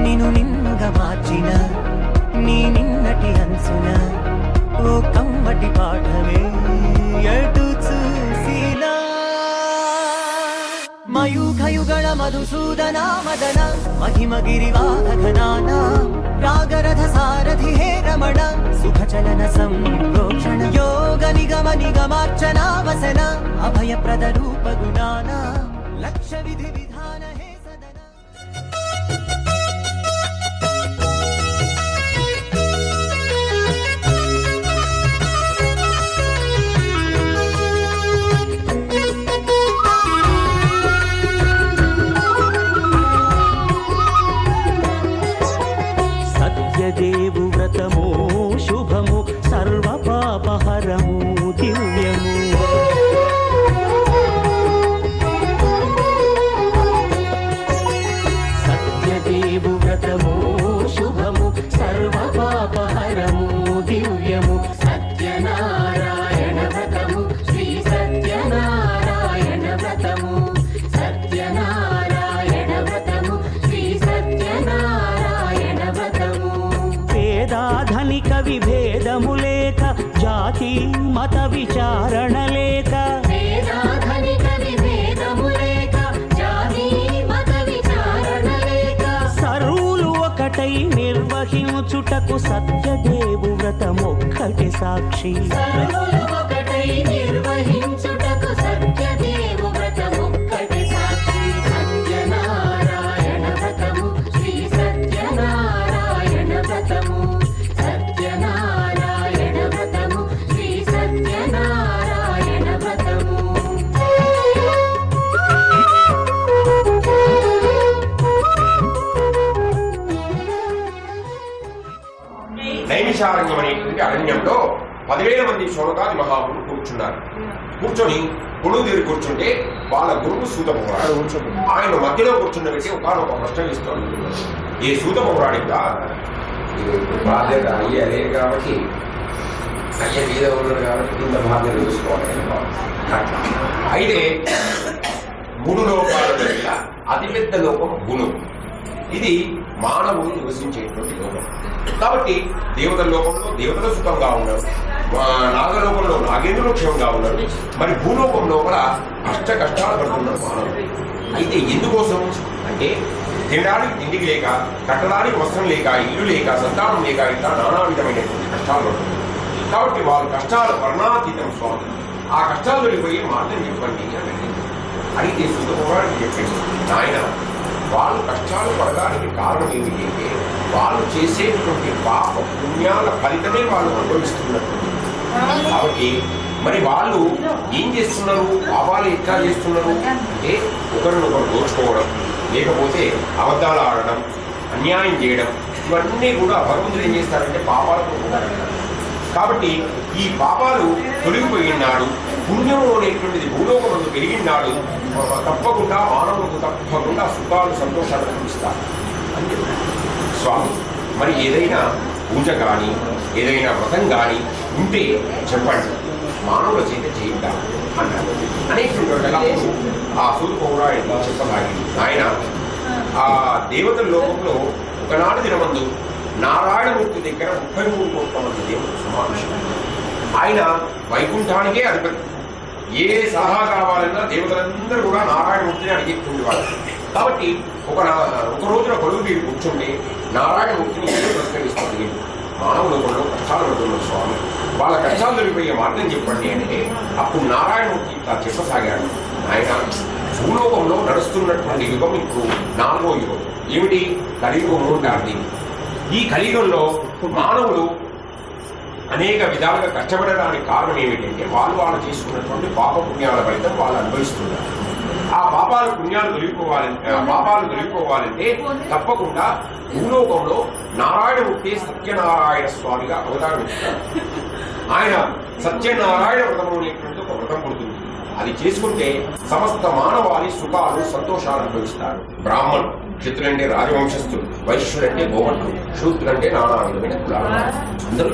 నిన్ను నిన్నుగా మార్చిన నీ నిన్నటి అంచున ఓ కమ్మటి పాఠమే ఎటు చూసినా మయూఖయుగళ మధుసూదనా మదన महिमगिरिवाहघनाना रागरथ सारथि हे रमण सुखचलन संप्रोक्षण योग निगम निगमार्चना वसन अभयप्रद रूप गुणाना लक्ष्य विधि विधान हे सदन సత్యదేవు వ్రతము శుభము సర్వ పాపహరము దివ్యము సత్యదేవు వ్రతము శుభము సర్వ పాపహరము దివ్యము సత్యనారాయణ వ్రతము శ్రీ సత్యనారాయణ వ్రతము సత్యనారాయణ వ్రతము శ్రీ సత్యనారాయణ వ్రతము పేదాధనిక విభేదము లేక జాతి మత విచారణ లేక వేదాధనిక విభేదము లేక జాతి మత విచారణ లేక సర్వులు ఒకటై నిర్వహించుటకు సత్యదేవు వ్రతమొక్కటి సాక్షి సర్వులు ఒకటై నిర్వహించుటకు సత్యదేవు వ్రతమొక్కటి సాక్షి సత్యనారాయణ వ్రతము శ్రీ సత్యనారాయణ వ్రతము సత్యనారాయణ వ్రతము శ్రీ సత్యనారాయణ వ్రతము నైమిషారణ్యం అనేటువంటి అరణ్యంలో 10,000 మంది శౌనకాది మహాములు కూర్చున్నారు. కూర్చొని గురువు దగ్గర కూర్చుంటే వాళ్ళ గురువు సూత పౌరాడు. ఆయన మధ్యలో కూర్చున్నబెట్టి ఒక ప్రశ్న ఇస్తాడు. ఈ సూత పౌరాడు బాధ్యత అయ్యే లేదు కాబట్టి అయ్యే మీద ఉన్నాడు కాబట్టి కింద బాధ్యత చూసుకోవాలి. అయితే 3 లోకాల దగ్గర అతిపెద్ద లోకం గుణం. ఇది మానవులు నివసించేటువంటి లోకం కాబట్టి దేవతల లోకంలో దేవతలు సుఖంగా ఉన్నారు, నాగలోకంలో నాగేంద్రులు క్షేమంగా ఉన్నారు. మరి భూలోకం లోపల కష్టాలు పడుతున్నారు మానవులు. అయితే ఎందుకోసం అంటే తినడానికి తిండికి లేక, కట్టడానికి వస్త్రం లేక, ఇల్లు లేక, సంతానం లేక ఇట్లా నానా విధమైనటువంటి కష్టాలు పడుతుంది. కాబట్టి వాళ్ళ కష్టాలు వర్ణాతీతం స్వామి. ఆ కష్టాలు వెళ్ళిపోయి మార్గం చెప్పండి అని అడిగితే సుఖపడానికి చెప్పండి. నాయన వాళ్ళు కష్టాలు పడడానికి కారణం ఏమిటి అంటే వాళ్ళు చేసేటువంటి పాప పుణ్యాల ఫలితమే వాళ్ళు అనుభవిస్తున్నారు. కాబట్టి మరి వాళ్ళు ఏం చేస్తున్నారు, పాపాలు ఎట్లా చేస్తున్నారు అంటే ఒకరినొకరు దోచుకోవడం, లేకపోతే అబద్ధాలు ఆడడం, అన్యాయం చేయడం, ఇవన్నీ కూడా భగవంతుడు ఏం చేస్తారంటే పాపాలకు ఉంటారంటారు. కాబట్టి ఈ పాపాలు తొలగిపోయినాడు, పుణ్యము అనేటువంటిది భూలోకములకు పెరిగినాడు, తప్పకుండా మానవులకు తప్పకుండా సుఖాలు సంతోషాలు కనిపిస్తారు అని చెప్పారు స్వామి. మరి ఏదైనా పూజ కానీ ఏదైనా వ్రతం కానీ ఉంటే చెప్పండి, మానవుల చేత చేయిద్దాం అన్నారు. అనేటువంటి ఆ సూత పౌరాణిక చెప్పసాగింది. ఆయన ఆ దేవతల లోకంలో ఒకనాడు దినమందు నారాయణమూర్తి దగ్గర 33 కోట్ల మంది దేవుడు సమావేశం. ఆయన వైకుంఠానికే అధిపతి. ఏ సలహా కావాలన్నా దేవతలందరూ కూడా నారాయణమూర్తిని అడిగేటుండేవాళ్ళు. కాబట్టి ఒక రోజున కొలువు తీరు కూర్చుంటే నారాయణమూర్తిని ప్రశ్నిస్తుంది. మానవ లోకంలో కష్టాలు పడుతున్నారు స్వామి, వాళ్ళ కష్టాలు తొలిపోయే మార్గం చెప్పండి అంటే అప్పుడు నారాయణమూర్తి ఇట్లా చెప్పసాగాడు. ఆయన భూలోకంలో నడుస్తున్నటువంటి యుగం ఇప్పుడు 4వ యుగం. ఏమిటి? కలియుగం అంటారు. ఈ కలియుగంలో మానవులు అనేక విధాలుగా కష్టపడడానికి కారణం ఏమిటంటే వాళ్ళు చేసుకున్నటువంటి పాప పుణ్యాల ఫలితం వాళ్ళు అనుభవిస్తున్నారు. ఆ పాపాలు తొలగిపోవాలంటే తప్పకుండా భూలోకంలో నారాయణమూర్తి సత్యనారాయణ స్వామిగా అవతారమిస్తారు. ఆయన సత్యనారాయణ వ్రతము అనేటువంటి ఒక వ్రతం పుడుతుంది. అది చేసుకుంటే సమస్త మానవాళి సుఖాలు సంతోషాలు అనుభవిస్తారు. బ్రాహ్మణులు, క్షత్రులంటే రాజవంశస్థులు, వైశ్యులంటే గోవర్ధులు, శూద్రులంటే నానా విధమైన కులాలు అందరూ.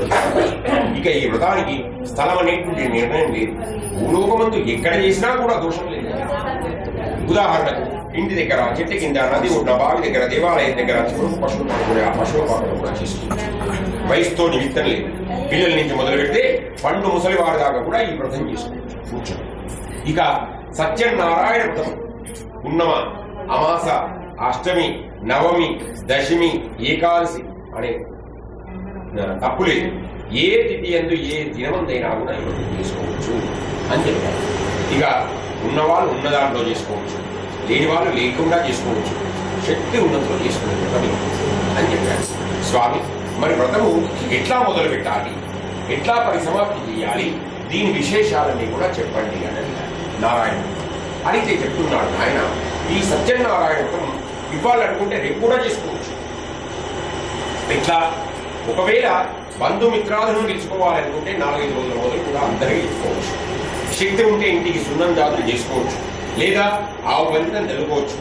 ఇక ఈ వ్రతానికి స్థలం అనేటువంటి నిర్ణయం లేదు. భూలోకమందు ఎక్కడ చేసినా కూడా దోషం లేదు. ఉదాహరణకు ఇంటి దగ్గర, చెట్టు కింద, నది ఉన్న, బావి దగ్గర, దేవాలయం దగ్గర పశువు పాపం ఆ పశువు పాపం కూడా చేసుకుంటారు. వయసుతో నిమిత్తం లేదు. పిల్లల నుంచి మొదలు పెడితే పండు ముసలివారి దాకా కూడా ఈ వ్రతం చేసుకోవచ్చు. ఇక సత్యనారాయణ వ్రతం ఉన్నమ, అమాస, అష్టమి, నవమి, దశమి, ఏకాదశి అనే తప్పులేదు. ఏ తిథి అందు ఏ దినమందైనా కూడా ఈ వ్రతం చేసుకోవచ్చు అని చెప్పారు. ఇక ఉన్నవాళ్ళు ఉన్న దాంట్లో చేసుకోవచ్చు, లేని వాళ్ళు లేకుండా చేసుకోవచ్చు, శక్తి ఉన్నంతలో చేసుకునే వ్రతం అని చెప్పారు స్వామి. మరి వ్రతము ఎట్లా మొదలు పెట్టాలి, ఎట్లా పరిసమాప్తి చేయాలి, దీని విశేషాలన్నీ కూడా చెప్పండి అని నారాయణ అడిగితే చెప్తున్నాడు. ఆయన ఈ సత్యనారాయణ వ్రతం ఇవ్వాలనుకుంటే రేపు కూడా చేసుకోవచ్చు. ఇట్లా ఒకవేళ బంధుమిత్రాలను పిలుచుకోవాలనుకుంటే 4-5 రోజుల మొదలు కూడా అందరికీ చేసుకోవచ్చు. శక్తి ఉంటే ఇంటికి సున్నం జాతులు చేసుకోవచ్చు, లేదా ఆవు పంచం తెలుకోవచ్చు.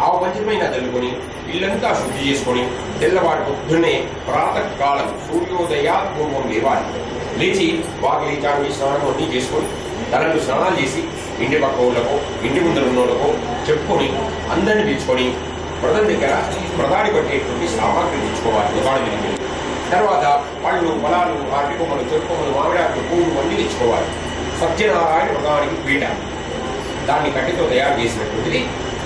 ఆవు పంచమైన తెలుకొని ఇల్లంతా శుద్ధి చేసుకొని తెల్లవాడి పొద్దున్నే ప్రాతకాలం సూర్యోదయ పూర్వం లేవాలి. లేచి వాకిలి చావి స్నానం అన్నీ చేసుకొని తనకు స్నానాలు చేసి ఇంటి పక్క వాళ్ళకో ఇంటి ముందర ఉన్నోళ్ళకో చెప్పుకొని అందరిని పిలుచుకొని వ్రతం దగ్గర వ్రతాన్ని పట్టేటువంటి సామాగ్రి తెచ్చుకోవాలి. వ్రతాన్ని తిరిగి తర్వాత పళ్ళు, పొలాలు, అరటి కొమ్మలు, చెరుకు కొమ్మలు, మామిడాకులు, పువ్వులు అన్నీ తెచ్చుకోవాలి. సత్యనారాయణ వ్రతానికి పీట, దాన్ని కట్టితో తయారు చేసినటువంటిది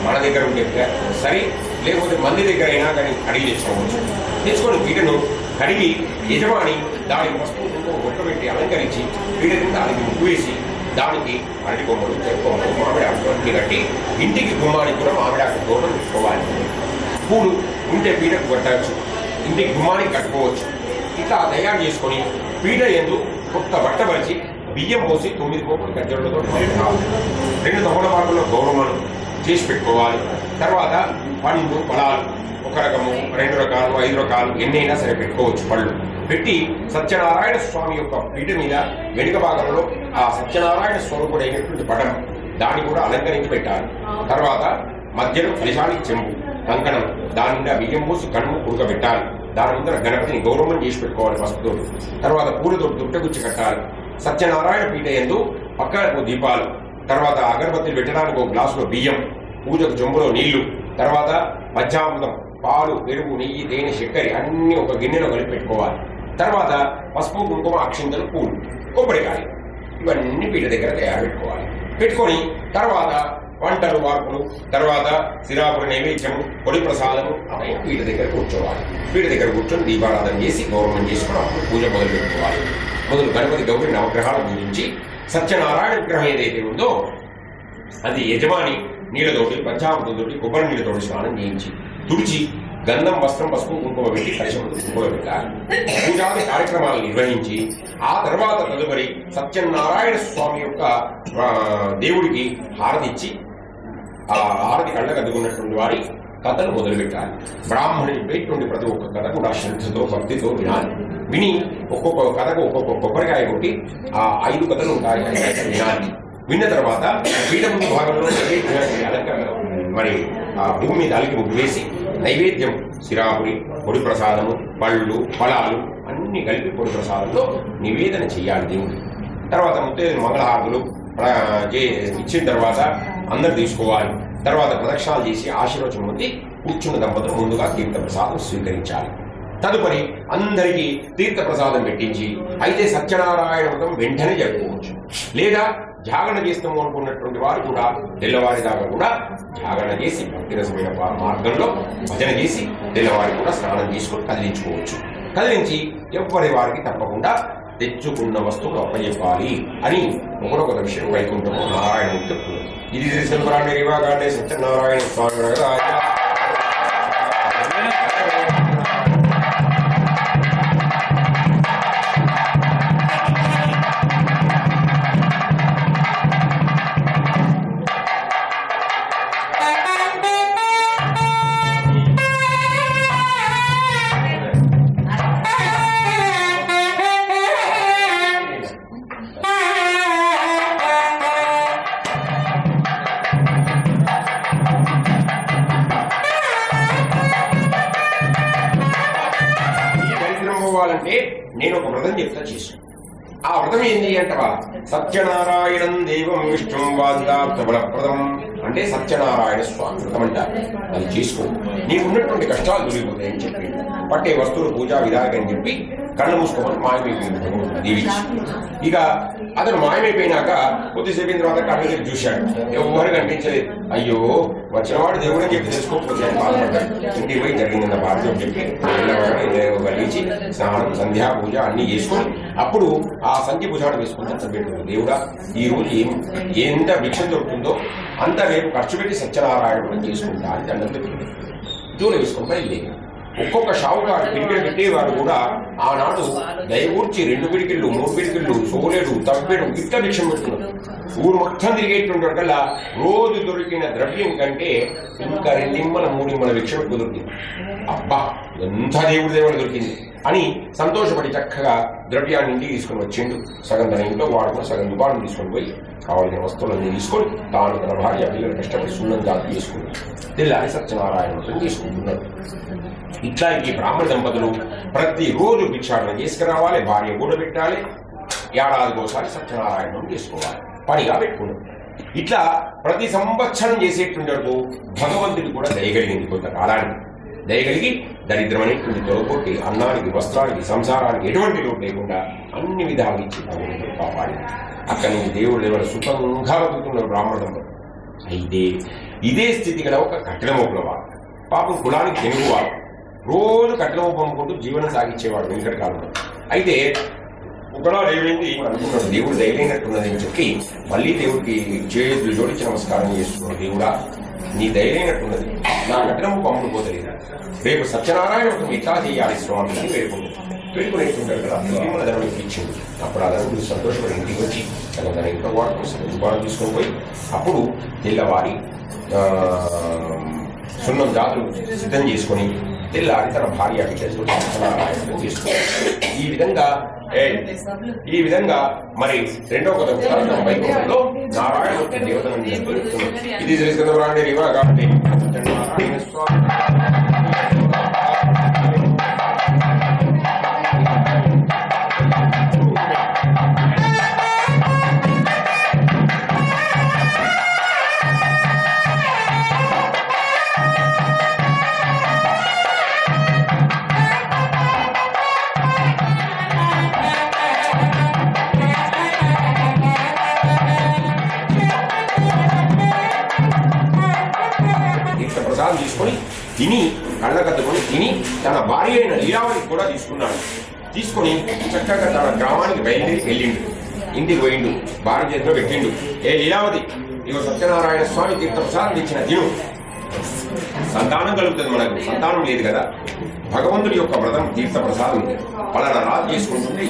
మన దగ్గర ఉంటే సరే, లేకపోతే మంది దగ్గర అయినా కానీ అడిగి తెచ్చుకోవచ్చు. తెచ్చుకొని పీటను కడిగి యజమాని దానికి వస్తువులతో బొట్టు పెట్టి అలంకరించి పీట కింద దానికి ముగ్గు వేసి దానికి అరటి కొమ్మలు, చెరుకు కొమ్మలు, మామిడాకు అన్ని కట్టి ఇంటికి గుమ్మానికి కూడా మామిడాకు తోటం పెట్టుకోవాలి. పూలు ఉంటే పీటకు కట్టవచ్చు, ఇంటికి గుమ్మానికి కట్టుకోవచ్చు. ఇట్లా తయారు చేసుకొని పీట యందు కొత్త బట్ట పరిచి బియ్యం పోసి 9 కోపులు గజ్జలతో 2 తమలపాకుల్లో గౌరవములు చేసి పెట్టుకోవాలి. తర్వాత పండ్లు, ఫలాలు 1 రకము, 2 రకాలు, 5 రకాలు ఎన్నైనా సరే పెట్టుకోవచ్చు. పళ్ళు పెట్టి సత్యనారాయణ స్వామి యొక్క పీట మీద వెనుక భాగంలో ఆ సత్యనారాయణ స్వరూపుడైనటువంటి పటం దాన్ని కూడా అలంకరించి పెట్టాలి. తర్వాత మధ్యలో ఫలిశానికి చెంబు కంకణం, దాని నిండా బియ్యం పోసి కన్ను ఉడకబెట్టాలి. దాని ముందర గణపతిని గౌరవం చేసి పెట్టుకోవాలి పసుపుతో. తర్వాత పూలతో దుట్టగుచ్చి కట్టాలి. సత్యనారాయణ పీఠ యందు పక్కకు దీపాలు, తర్వాత అగరబత్తులు పెట్టడానికి ఒక గ్లాసులో బియ్యం, పూజకు చెంబులో నీళ్లు, తర్వాత పంచామృతం, పాలు, పెరుగు, నెయ్యి, తేనె, చక్కెర అన్ని ఒక గిన్నెలో కలిపి పెట్టుకోవాలి. తర్వాత పసుపు, కుంకుమ, అక్షింతలు, పూలు, కొబ్బరికాయ ఇవన్నీ పీఠ దగ్గర తయారు పెట్టుకోవాలి. పెట్టుకొని తర్వాత వంటలు, వార్పులు, తర్వాత సిరాపుర నైవేద్యం, పొడి ప్రసాదము అవన్నీ పీఠ దగ్గర కూర్చోవాలి. పీఠ దగ్గర కూర్చొని దీపారాధన చేసి గౌరవం చేసుకుని అప్పుడు పూజ మొదలు పెట్టుకోవాలి. మొదలు గణపతి గౌరి నవగ్రహాలు పూజించి సత్యనారాయణ విగ్రహం ఏదైతే ఉందో అది యజమాని నీళ్ళతోటి, పంచామృతంతోటి, కొబ్బరి నీళ్ళతోటి స్నానం చేయించి తుడిచి గంధం, వస్త్రం, పసుపు, కుంకుమ పెట్టి కలశం కుంకుమ పెట్టాలి. పూజాది కార్యక్రమాలు నిర్వహించి ఆ తర్వాత తదుపరి సత్యనారాయణ స్వామి యొక్క దేవుడికి హారతిచ్చి ఆ హారతి కళ్ళకు అద్దుకున్నటువంటి వారి కథలు మొదలుపెట్టాలి. బ్రాహ్మణుడు చెప్పేటువంటి ప్రతి ఒక్క కథ కూడా శ్రద్ధతో, భక్తితో వినాలి. విని ఒక్కొక్క కథకు ఒక్కొక్క కొబ్బరికాయ కొట్టి ఆ 5 కథలు ఉంటాయి, 5 కథలు వినాలి. విన్న తర్వాత పీఠ ముందు భాగంలో అలంకరణ మరి ఆ భూమి మీద అలికి ముగ్గు వేసి నైవేద్యం, సిరాపురి, పొడి ప్రసాదము, పళ్ళు, ఫలాలు అన్ని కలిపి పొడి ప్రసాదంలో నివేదన చేయాలి దేవుడు. తర్వాత ముత్తైదులు మంగళహారతులు ఇచ్చిన తర్వాత అందరు తీసుకోవాలి. తర్వాత ప్రదక్షిణాలు చేసి ఆశీర్వచనం పొంది కూర్చున్న దంపతులు ముందుగా తీర్థప్రసాదం స్వీకరించాలి. తదుపరి అందరికీ తీర్థప్రసాదం పెట్టించి అయితే సత్యనారాయణ వ్రతం వెంటనే జరుపుకోవచ్చు. లేదా జాగరణ చేస్తాము అనుకున్నటువంటి వారు కూడా తెల్లవారి దాకా కూడా జాగరణ చేసి భక్తిరసమైన మార్గంలో భజన చేసి తెల్లవారి కూడా స్నానం చేసుకొని కదిలించుకోవచ్చు. కదిలించి ఎవ్వరి వారికి తప్పకుండా తెచ్చుకున్న వస్తువులు అప్పచెప్పాలి అని ఒకరొక విషయం వైకుంఠము నారాయణమూర్తి చెప్తున్నారు. ఇది తెలిసిన రివాగాండే సత్యనారాయణ స్వామి అంటే నేను ఒక వ్రతం చెప్తా చేశాను. ఆ వ్రతం ఏంటి అంటవా సత్యనారాయణం దేవం విష్ణుం వాదార్థబలప్రదం అంటే సత్యనారాయణ స్వామి వ్రతం అంటారు. అది చేసుకో, నీకు ఉన్నటువంటి కష్టాలు దొరికిపోతాయని చెప్పి పట్టే వస్తువులు పూజా విధానం చెప్పి కళ్ళు మూసుకోమని మాయమైపోయింది దీవించి. ఇక అతను మాయమైపోయినాక కొద్దిసేపు తర్వాత కళ్ళు చూశాడు, ఎవరు కనిపించలేదు. అయ్యో వచ్చినవాడు దేవుడు అని చెప్పి తెలుసుకోకపోతే బాధపడ్డాడు. ఇంటికి పోయి జరిగిందన్న బాధ్యత చెప్పి కలిగించి స్నానం, సంధ్యా పూజ అన్ని చేసుకొని అప్పుడు ఆ సంఖ్య భుజాడు వేసుకుని చచ్చిపెట్టాడు. దేవుడా ఈ రోజు ఎంత భిక్షం దొరుకుతుందో అంత రేపు ఖర్చు పెట్టి సత్యనారాయణ చేసుకుంటా అని దండం పెట్టింది. జూలు వేసుకుంటా వెళ్ళేది. ఒక్కొక్క షావుకారు పిడికిలు పెట్టేవారు కూడా ఆనాడు దయగూర్చి 2 పిడికిళ్ళు, 3 పిడికిళ్ళు, సోలేడు, తప్పేడు ఇట్లా భిక్షం పెడుతున్నారు. ఊరు మొత్తం తిరిగేటువంటి కల్లా రోజు దొరికిన ద్రవ్యం కంటే ఇంకా 2 నిమ్మల 3 నిమ్మల భిక్ష పెట్టుకు దొరికింది. అబ్బా ఎంత దేవుడి దేవుడు దొరికింది అని సంతోషపడి చక్కగా ద్రవ్యాన్ని ఇంటికి తీసుకుని వచ్చిండు. సగం తన ఇంట్లో వాడుకుని సగం దుకాణం తీసుకొని పోయి కావాల్సిన వస్తువులన్నీ తీసుకొని తాను తన భార్య పిల్లలు కష్టపడి సున్నం జాతి చేసుకుని తెల్లారి సత్యనారాయణ వ్రతం చేసుకుంటున్నారు. ఇట్లా ఈ బ్రాహ్మణ దంపతులు ప్రతిరోజు భిక్షాటన చేసుకురావాలి, భార్య కూడా పెట్టాలి, ఏడాదికోసారి సత్యనారాయణం చేసుకోవాలి, పనిగా పెట్టుకున్నారు. ఇట్లా ప్రతి సంవత్సరం చేసేటువంటి భగవంతుడు కూడా దయగలిగింది. కొంతకాలానికి దయగలిగి దరిద్రం అనేటువంటి తొలగొట్టి అన్నానికి, వస్త్రానికి, సంసారానికి ఎటువంటి లోటు లేకుండా అన్ని విధాలు ఇచ్చి భగవంతుడు కాపాడి అక్కడి నుంచి దేవుడు ఎవరు సుఖంగా బతుకుతున్నారు బ్రాహ్మణ దంపతులు. అయితే ఇదే స్థితి గల ఒక కఠినమూపుల వాడు, పాపం కులానికి తెలుగువాడు, రోజు కఠినమూపు అమ్ముకుంటూ జీవనం సాగించేవాడు వెంకట కాలంలో. అయితే ఒకనాడు ఏమైంది అనుకున్నాడు, దేవుడు దయలేనట్టున్నది అని చెప్పి మళ్ళీ దేవుడికి చేతులు జోడించి నమస్కారం చేస్తున్నాడు. దేవుడా నీ దయలేనట్టున్నది, నా కఠినమూపు అమ్ముడుపోతలేదు, రేపు సత్యనారాయణ వ్రతం ఎట్లా చేయాలి స్వామి అని వేడుకునేస్తుంటారు కదా. మన ధనుడికి ఇచ్చింది. అప్పుడు ఆ ధనుడు సంతోషపడి ఇంటికి వచ్చి తన ఇంట్లో వాడు కోసం దుకాణం తీసుకొని పోయి అప్పుడు తెల్లవారి సున్నం జాతులు సిద్ధం చేసుకొని తెల్లారి తన భార్య బిడ్డతో సత్యనారాయణ తీసుకున్నాడు. ఈ విధంగా మరి రెండవ కొత్త వైకుంఠంలో నారాయణ దేవతను ఇది తెలుసుకున్నవాడి రివా కాబట్టి నారాయణ స్వామి ప్రసాదం తీసుకొని తిని కళ్ళకద్దుకొని తిని తన భార్య అయిన లీలావతికి కూడా తీసుకొని చక్కగా తన గ్రామానికి బయలుదేరి వెళ్ళిండు. ఇంటికి పోయిండు, భార్య చేతిలో పెట్టిండు. ఏ లీలావతి, ఇగో సత్యనారాయణ స్వామి తీర్థ ప్రసాదం ఇచ్చిన తిను, సంతానం కలుగుతుంది. మనకు సంతానం లేదు కదా, భగవంతుడి యొక్క వ్రతం తీర్థ ప్రసాదం పలానా రాజు చేసుకుంటుంటే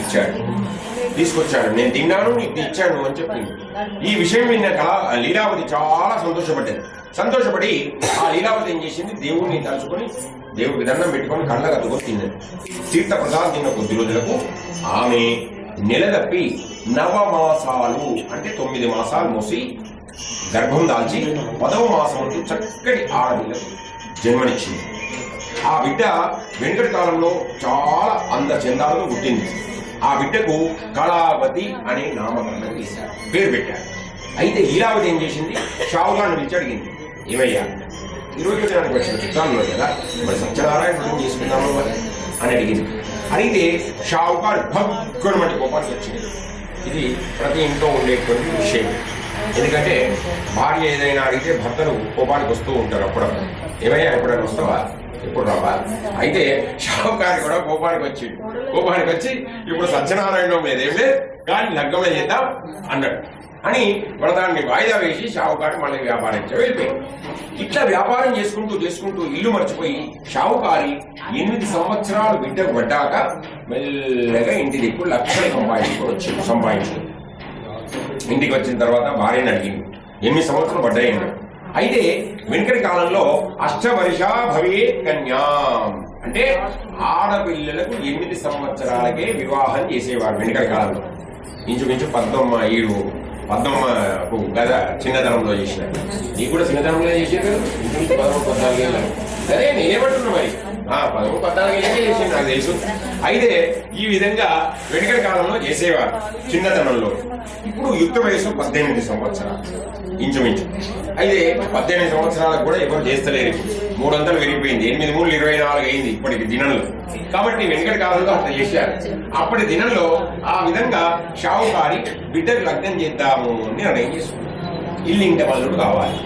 తీసుకొచ్చాడు, నేను తిన్నాను, నీకు ఇచ్చాను అని చెప్పింది. ఈ విషయం విన్న లీలావతి చాలా సంతోషపడి ఆ లీలావతి ఏం చేసింది, దేవుడిని తలుచుకొని దేవుడికి దండం పెట్టుకొని కళ్ళకద్దుకొని తిన్నది. తీర్థ ప్రసాదం తిన్న కొద్ది రోజులకు ఆమె నెలదప్పి 9 మాసాలు అంటే 9 మాసాలు మోసి గర్భం దాల్చి 10వ మాసం చక్కటి ఆడపిల్లకు జన్మనిచ్చింది. ఆ బిడ్డ వెనుకటి కాలంలో చాలా అందచందాలను పుట్టింది. ఆ బిడ్డకు కళావతి అనే నామకరణం చేశారు, పేరు పెట్టారు. అయితే లీలావతి ఏం చేసింది, షావుకారుని పిలిచి అడిగింది, ఏమయ్యా ఈరోజు నాకు వచ్చిన చుట్టాలు కదా, మరి సత్యనారాయణ వ్రతం చేసుకున్నాము మరి అని అడిగింది. అడిగితే షావుకారు భగ్గున వంటి కోపానికి వచ్చింది. ఇది ప్రతి ఇంట్లో ఉండేటువంటి విషయం. ఎందుకంటే భార్య ఏదైనా అడిగితే భర్తలు కోపానికి వస్తూ ఉంటారు. అప్పుడప్పుడు ఏమయ్యా ఎప్పుడైనా వస్తావా, ఎప్పుడు రావా? అయితే షావుకారి కూడా కోపానికి వచ్చి ఇప్పుడు సత్యనారాయణ లేదేం లేదు కానీ లగ్గమే చేద్దాం అన్నాడు అని వ్రతాన్ని వాయిదా వేసి షావుకారు మళ్ళీ వ్యాపారం వెళ్ళిపోయింది. ఇట్లా వ్యాపారం చేసుకుంటూ ఇల్లు మర్చిపోయి షావుకారి 8 సంవత్సరాలు బిడ్డకు పడ్డాక మెల్లగా ఇంటికి ఇప్పుడు లక్షలు సంపాదించుకుంది. ఇంటికి వచ్చిన తర్వాత భార్యని అడిగింది, 8 సంవత్సరాలు పడ్డాయి. అయితే వెనుకటి కాలంలో అష్టవర్షా భవే కన్యా అంటే ఆడపిల్లలకు 8 సంవత్సరాలకే వివాహం చేసేవారు వెనుకటి కాలంలో. ఇంచుమించు 12 కదా చిన్నతనంలో చేసినారు. నీకు కూడా చిన్నతనంలో చేసారు కదా, ఇంచుమించు 13-14 ఏళ్ళు. సరే నేనేమంటున్నా మరి 13-14 ఏళ్ళకే చేసింది నాకు తెలుసు. అయితే ఈ విధంగా వెనుకటి కాలంలో చేసేవారు చిన్నతనంలో. ఇప్పుడు యుక్త వయసు 18 సంవత్సరాలు ఇంచుమించు. అయితే 18 సంవత్సరాలకు కూడా ఎవరు చేస్తలేరు. 300 పెరిగిపోయింది, 8 3 24 అయింది ఇప్పటికి దినంలో. కాబట్టి వెనుకటి కాలంలో అట్లా చేశారు. అప్పటి దినంలో ఆ విధంగా షావుకారి బిడ్డకు లగ్నం చేద్దాము అని నిర్ణయం చేసుకున్నారు. ఇల్లు ఇంట మల్లుడు కావాలి,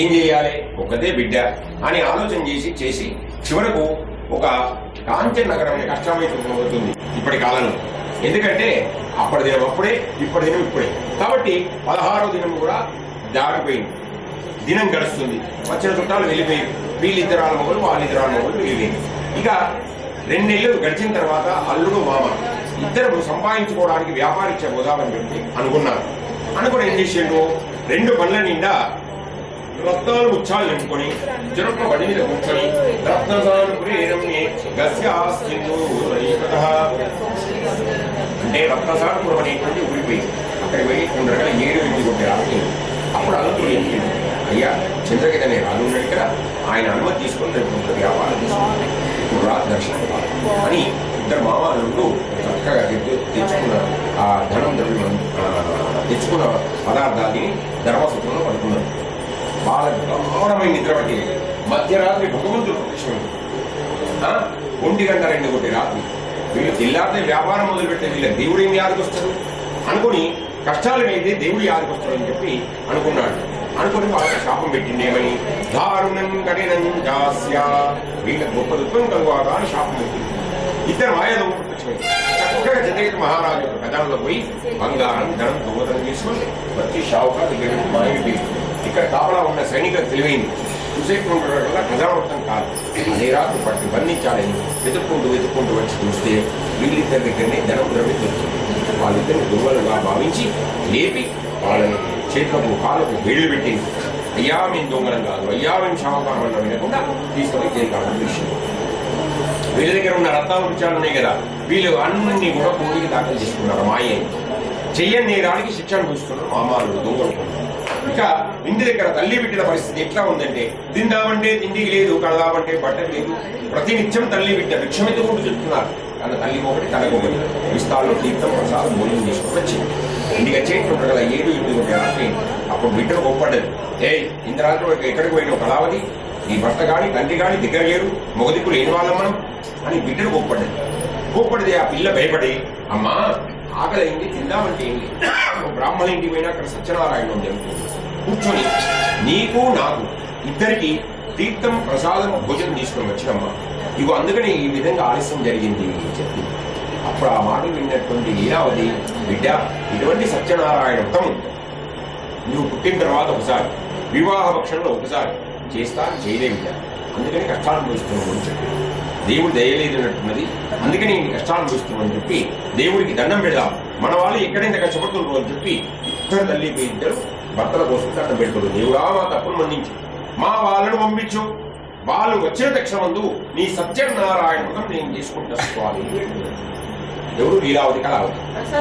ఏం చేయాలి, ఒక్కదే బిడ్డ అని ఆలోచన చేసి చివరకు ఒక కాంచన్ నగరం కష్టమైపోతుంది ఇప్పటి కాలంలో. ఎందుకంటే అప్పటి దినం అప్పుడే, ఇప్పటి దినం ఇప్పుడే. కాబట్టి 16వ దినం కూడా దాటిపోయింది. దినం గడుస్తుంది, వచ్చిన చుట్టాలు వెళ్ళిపోయి వీళ్ళిద్దరాల మొగలు వాళ్ళిద్దరాల మొగలు వెళ్ళిపోయింది. ఇక 2 నెలలు గడిచిన తర్వాత అల్లుడు మామ ఇద్దరు సంపాదించుకోవడానికి వ్యాపారిచ్చే పోదామని చెప్పి అనుకుని ఏం చేసిండు, 2 బండ్ల నిండా రత్నాలు ముచ్చాలు నింపుకొని జరుపు బండి మీద కూర్చొని అంటే రత్నసారపురం అనేటువంటి ఊరిపోయి అక్కడికి పోయి 2 రకాల 7 కొట్టే రాత్రి. అప్పుడు అల్లుడు ఏంటి, అయ్యా చంద్రగీత అనే రాజు ఉన్నాడు ఇక్కడ, ఆయన అనుమతి తీసుకొని రేపు వ్యాపారం తీసుకుంటాను, ఇప్పుడు రాజు దర్శనం అని 2 మామూలు చక్కగా తెచ్చుకున్న ఆ ధనం తెచ్చుకున్న పదార్థాన్ని ధర్మసూత్రంలో పడుకున్నారు. వాళ్ళ గౌరవమైన నిద్ర పట్టి మధ్యరాత్రి భగవంతుడు ప్రత్యక్షమైంది. 1 గంట 2 కొట్టే రాత్రి. వీళ్ళు తెల్లారితే వ్యాపారం మొదలుపెట్టే వీళ్ళ దేవుడు ఏం యాదకి వస్తారు అనుకుని, కష్టాలు అయితే దేవుడు యాదకి వస్తాడని చెప్పి అనుకుని వాళ్ళకి శాపం పెట్టింది. ఏమని, దారుణం కఠినం జాస్యా, వీళ్ళకి గొప్ప దుఃఖం కలుగుగా అని శాపం పెట్టింది. 2 మాయాదవులు ప్రత్యక్షమైంది. చక్కగా చంద్రగీత మహారాజు ప్రధానంలో పోయి బంగారం ధనం దొంగతనం చేసుకొని వచ్చి షావుకారు దగ్గర మాయమైపోయింది. ఇక్కడ కాపలా ఉన్న సైనికులకు తెలివైంది, చూసేటువంటి వల్ల ప్రజావృత్తం కాదు, అదే రాత్రి పట్టి బంధించాలని వెతుక్కుంటూ వచ్చి చూస్తే వీళ్ళిద్దరి దగ్గరనే ధనం ద్రవ్యం దొరుకుతుంది. వాళ్ళిద్దరిని దొంగలుగా భావించి లేపి వాళ్ళని చేతులకు కాళ్ళకు వేళ్ళు పెట్టింది. అయ్యా మేము దొంగలం కాదు, అయ్యా మేము షావుకారం అన్న వినకుండా తీసుకొని జైలు విషయం వీళ్ళ దగ్గర ఉన్న రత్నాలు విషయాలు ఉన్నాయి కదా, వీళ్ళు అన్ని కూడా కోడికి దాఖలు చేసుకున్నారు. మాయ చెయ్యని నేరానికి శిక్ష అనుభవిస్తున్నారు మామాలు దొంగలు. ఇక ఇంటి దగ్గర తల్లి బిడ్డల పరిస్థితి ఎట్లా ఉందంటే, తిందామంటే తిండికి లేదు, కడదామంటే బట్టలు లేదు. ప్రతినిత్యం తల్లి బిడ్డ భిక్షమితో కూడా చెప్తున్నారు. తన తల్లి ఒకటి తనకు ఒకటి విస్తాల్లో తీర్థం ప్రసాదం భోజనం చేసుకుని వచ్చింది. ఇంటికి వచ్చేటువంటి కదా 7-8 రాత్రి. అప్పుడు బిడ్డను గొప్పడ్డది. ఇంత రాత్రి ఎక్కడికి పోయినావు కళావతి, నీ భర్త గాని తండ్రి గాని దగ్గర లేరు, మొగదిక్కు లేని వాళ్ళం మనం అని బిడ్డను గొప్పడితే ఆ పిల్ల భయపడి, అమ్మా ఆకలి అయింది తిందామంటే ఏంటి, బ్రాహ్మణ ఇంటికి పోయినా అక్కడ సత్యనారాయణ జరుగుతుంది, కూర్చొని నీకు నాకు ఇద్దరికి తీర్థం ప్రసాదం భోజనం తీసుకొని వచ్చినమ్మా, ఇగో అందుకని ఈ విధంగా ఆలస్యం జరిగింది చెప్పి. అప్పుడు ఆ మాట విన్నటువంటి లీలావతి, బిడ్డ ఇటువంటి సత్యనారాయణ వ్రతం నువ్వు పుట్టిన తర్వాత ఒకసారి, వివాహ పక్షంలో ఒకసారి చేస్తా చేయలేవు బిడ్డ, అందుకని కష్టాలు అనుభవిస్తున్నావు అని చెప్పి. దేవుడు దయలేదన్నట్టున్నది, అందుకని కష్టాలు అనుభవిస్తున్నావు అని చెప్పి దేవుడికి దండం పెడదాం, మన వాళ్ళు ఎక్కడైనా కష్టపడుతున్నారు అని చెప్పి ఇద్దరు తల్లి ఇద్దరు భర్తల కోసం దండం పెడుతున్నారు. దేవుడా మా తప్పులు మన్నించు, మా వాళ్ళను పంపించు, వాళ్ళు వచ్చిన తక్షణమందు నీ సత్యనారాయణ వ్రతం నేను చేసుకుంటాను. ఎవరు లీలావతి కళావతి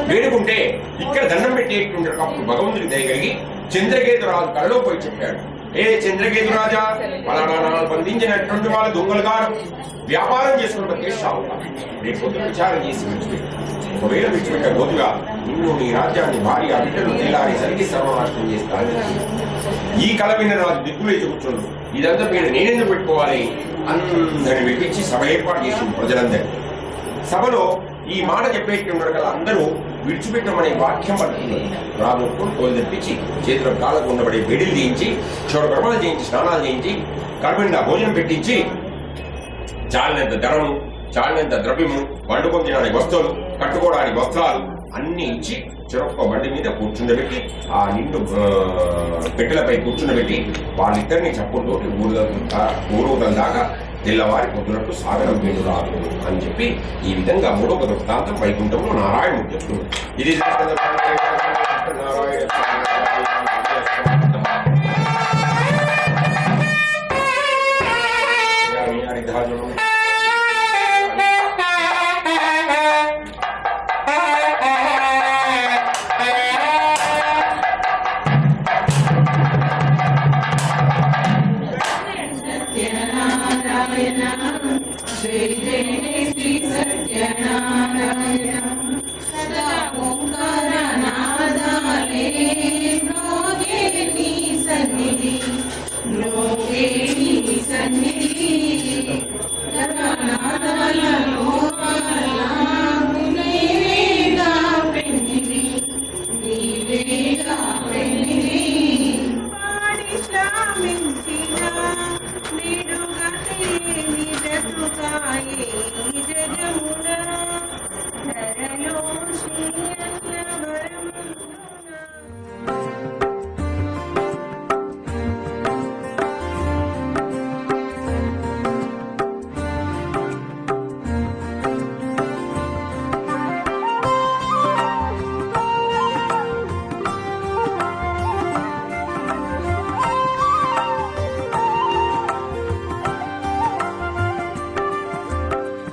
వేడుకుంటే ఇక్కడ దండం పెట్టేటువంటి భగవంతుడికి దయగలిగి చంద్రకేతు రాజు కళలో పోయి చెప్పాడు, ఏ చంద్రకేతు రాజా, పలానా బంధించినటువంటి వాళ్ళ దొంగలు గారు వ్యాపారం చేసుకున్న దేశాలు రేపు పొద్దున విచారం చేసి విడిచిపెట్టు. ఒకవేళ విడిచిపెట్ట గోతుగా నిన్ను నీ రాజ్యాన్ని భార్య బిడ్డలు తెల్లారేసరికి సర్వనాశనం చేస్తాను. ఈ కళ విన్న రాజు దిక్కులేచి కూర్చోడు, ఇదంతా మీరు నేనెందుకు పెట్టుకోవాలి, అందరిని విడిపించి సభ ఏర్పాటు చేసింది ప్రజలందరినీ. సభలో ఈ మాట చెప్పేటువంటి కదా అందరూ విడిచిపెట్టమనే వాక్యం పడుతుంది. రాజు తోలు తెప్పించి చేతిలో కాళ్ళకు ఉండబడే వెడిలు చేయించి, క్షోరకర్మలు చేయించి, స్నానాలు చేయించి, కడుపుండా భోజనం పెట్టించి, చాలినంత ధనము, చాలినంత ద్రవ్యము, వండుకొని తినడానికి వస్తువులు, కట్టుకోవడానికి వస్త్రాలు అన్ని ఇచ్చి చెరొక్క బండి మీద కూర్చుండబెట్టి, ఆ నిండు పెట్టెలపై కూర్చుండబెట్టి వాళ్ళిద్దరిని చప్పుడుతోటి ఊరుదల దాకా తెల్లవారి పొద్దునట్టు సాగరం వేడు రాదు అని చెప్పి ఈ విధంగా 3వ వృత్తాంతం వైకుంఠంలో నారాయణుడు చెప్తున్నాడు. ఇది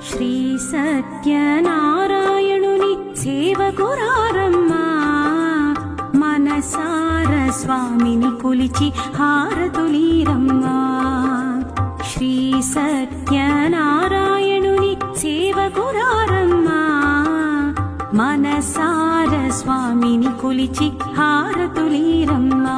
శ్రీ సత్యనారాయణుని సేవకురారమ్మా, మనసార స్వామిని కొలిచి హారతులీరమ్మా. శ్రీ సత్యనారాయణుని సేవకురారమ్మా, మనసార స్వామిని కొలిచి హారతులీరమ్మా.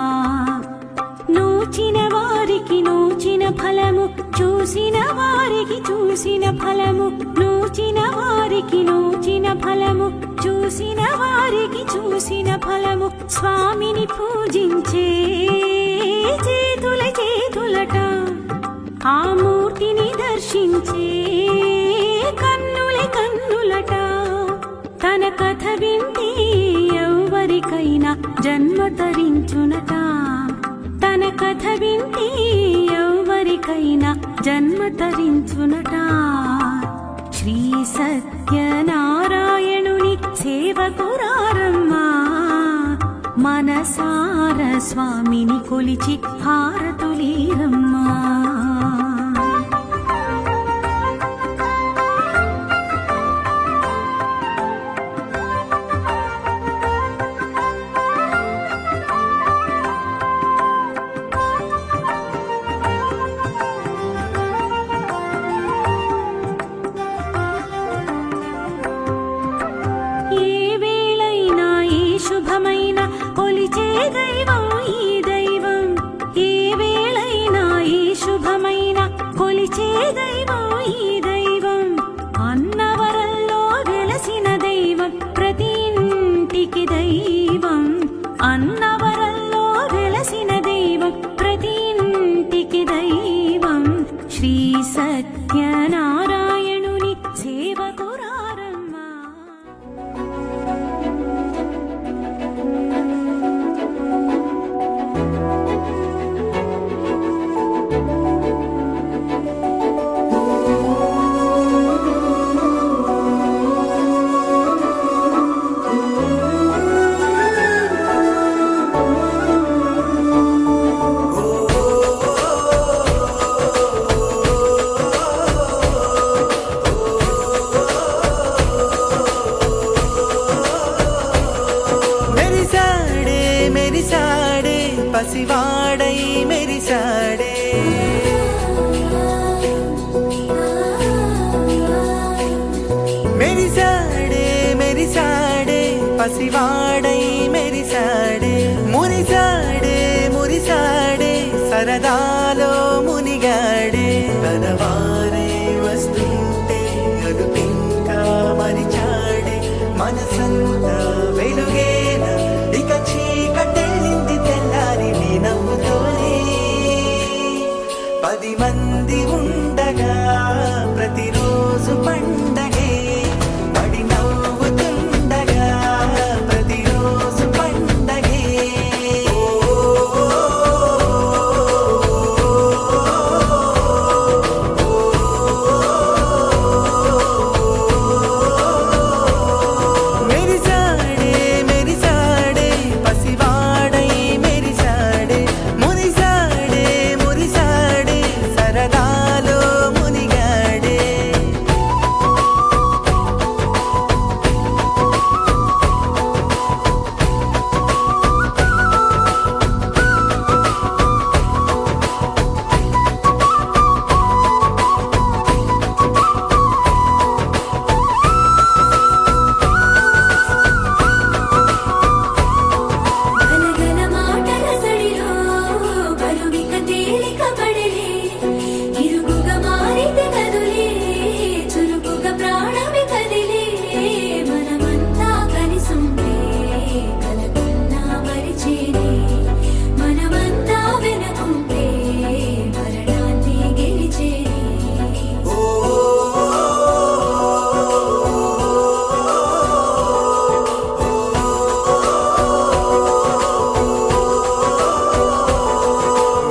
నూచిన వారికి నూచిన ఫలము, చూసిన వారికి చూసిన ఫలము, నూచిన వారికి నూచిన ఫలము, చూసిన వారికి చూసిన ఫలము. స్వామిని పూజించే చేతుల చేతులట, ఆ మూర్తిని దర్శించే కన్నుల కన్నులట. తన కథ వింటే ఎవరికైనా జన్మ తరించునట, తన కథ వింటే ఎవరికైనా జన్మ తరించునట. శ్రీ సత్యనారాయణుని సేవకురారమ్మా, మనసార స్వామిని కొలిచి హారతులీరమ్మా. కొలిచే దైవం ఈ దైవం అన్నవరంలో వెలసిన దైవం ప్రతి ఇంటికి దైవం అన్నవరంలో వెలసిన దైవం ప్రతి ఇంటికి దైవం శ్రీ సత్యనారాయణుని సేవకురారమ్మా. మెరిసాడే మెరిసాడే పసివాడై మెరిసాడే మెరిసాడే మెరిసాడే పసివాడై మెరిసాడే మురిసాడే మురిసాడే సరదాలో మునిగాడే తనవారే వస్తుంటే అదుపింకా మరిచాడే మనసంతా వెలుగేన ఇక చీకటెళ్ళింది తెల్లారి నీ నవ్వుతోనే 10 మంది ఉండగా ప్రతిరోజు పండగే పడి నవ్వుతుండగా ప్రతిరోజు పండగే మెరిసాడే మెరిసాడే పసివాడై మెరిసాడే మురిసాడే మురిసాడే సరదాలో మునిగాడే గలగల మాటల సడిలో బరువిక తేలిక పడలే ఇరుకుగా మారితే కదులే చురుకుగా ప్రాణమి కదిలే మనమంతా కలిసుంటే కలకున్నా మరిచేనే మనమంతా వెనకుంటే మరణాన్ని గెలిచేనే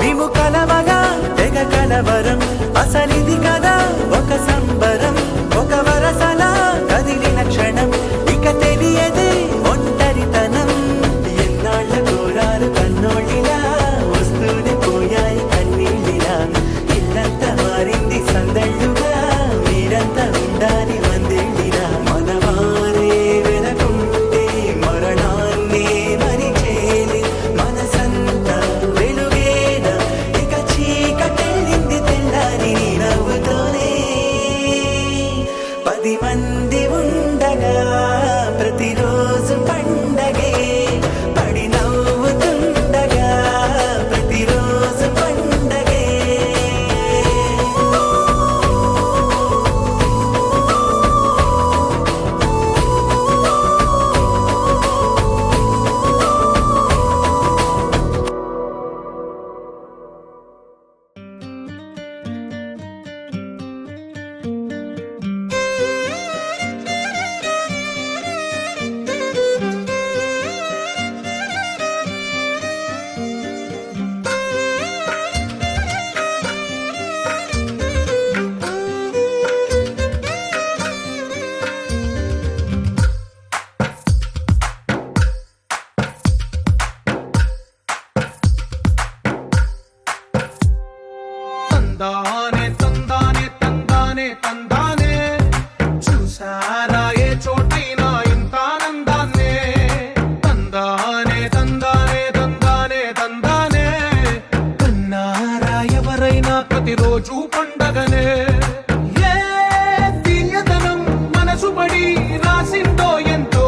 మేము కలవగా తెగ కలవరం అసలిది కదా ఒక సంబరం ఒక వరసలా కదిలిన క్షణం ఇక తెలియదే ఒంటరితనం ఎన్నాళ్ళ కోరారు కన్నోళ్ళిలా వస్తూనే పోయాయి కన్నీళ్ళిలా ఇల్లంతా మారింది సందళ్ళుగా మీరంతా ఉండాలి వందేళ్ళిలా మనవారే వెనకుంటే మరణాన్ని మరిచేలి మనసంతా వెలుగేన ఇక చీకటెళ్ళింది తెల్లారి నీ నవ్వుతోనే 10 మంది ఉండగా ప్రతిరోజు పండగే పడి నవ్వుతుండగా ప్రతిరోజు పండగే తందానే తందానే తందానే తందానే చూసారా ఏ చోటైనా ఇంత ఆనందాన్నే తందానే తందానే తందానే తందానే కన్నారా ఎవరైనా ప్రతిరోజు పండగనే ఏ తీయదనం మనసు పడి రాసిందో ఎంతో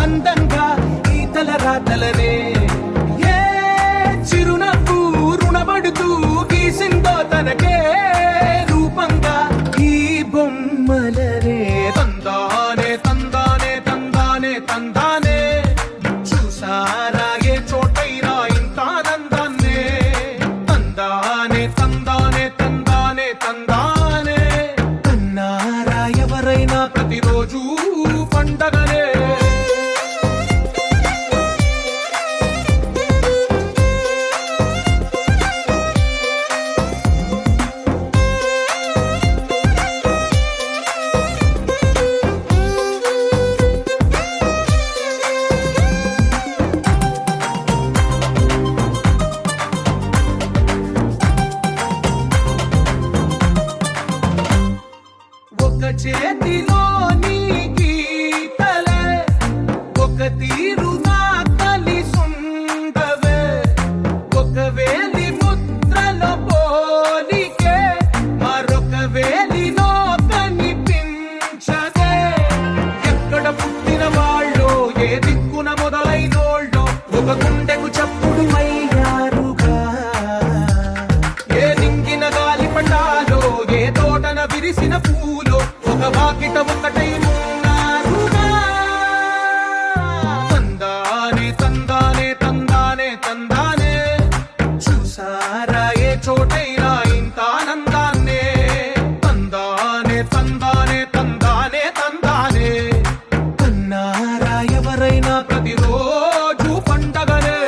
అందంగా ఈ తలరాతలనే ఏ చిరునవ్వు రుణపడుతూ గీసిందో తనకే చేతిలో నీ గీతలే ఒక తీరుగా కలిసుండవే ఒక వేలి ముద్రల పోలికే మరొక వేలిలో కనిపించదే ఎక్కడ పుట్టిన వాళ్ళో ఏ దిక్కున మొదలైనోళ్ళో ఒక గుండెకు చప్పుడు అయ్యారుగా ఏ నింగిన గాలి పటాలో ఏ తోటన విరిసిన పూలో ఒక వాకిట ఒకటై ఉన్నారుగా తందానే తందానే తందానే తందానే చూసారా ఏ చోటైనా ఇంత ఆనందాన్నే తందానే తందానే తందానే తందానే కన్నారా ఎవరైనా ప్రతిరోజు పండగనే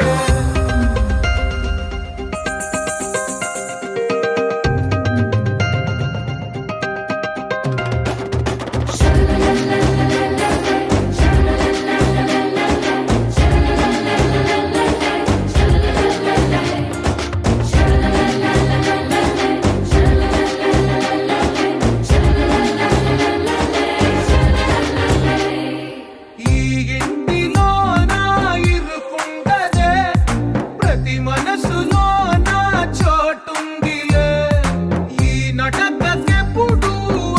ఈ ఇంటిలో నా ఇరుకుండదే ప్రతి మనసులో నా చోటుందిలే ఈ నటకెప్పుడు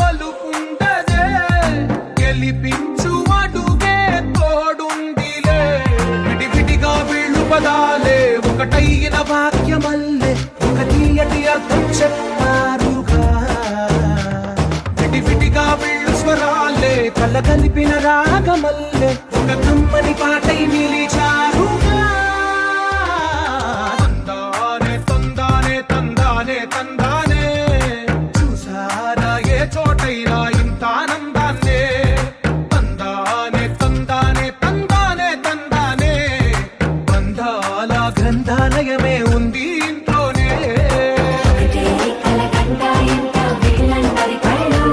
అలుకుండదే గెలిపించు అడుగే తోడుందిలే విడివిడిగా వీళ్ళు పదాలే ఒకటైన వాక్యమల్లే ఒక తీయటి అర్థం చెప్పారుగా విడివిడిగా వీళ్ళు స్వరాలే కళ్ళ కలిపిన రాగమల్లే ఒక కమ్మని పాటై నిలిచారుగా తందానే తందానే తందానే తందానే చూసారా ఏ చోటైనా ఇంత ఆనందాన్నే తందానే తందానే తందానే తందానే బంధాల గ్రంథాలయమే ఉంది ఇంట్లోనే ఒకటే కలకండ ఎంత వీళ్ళందరి కళ్ళు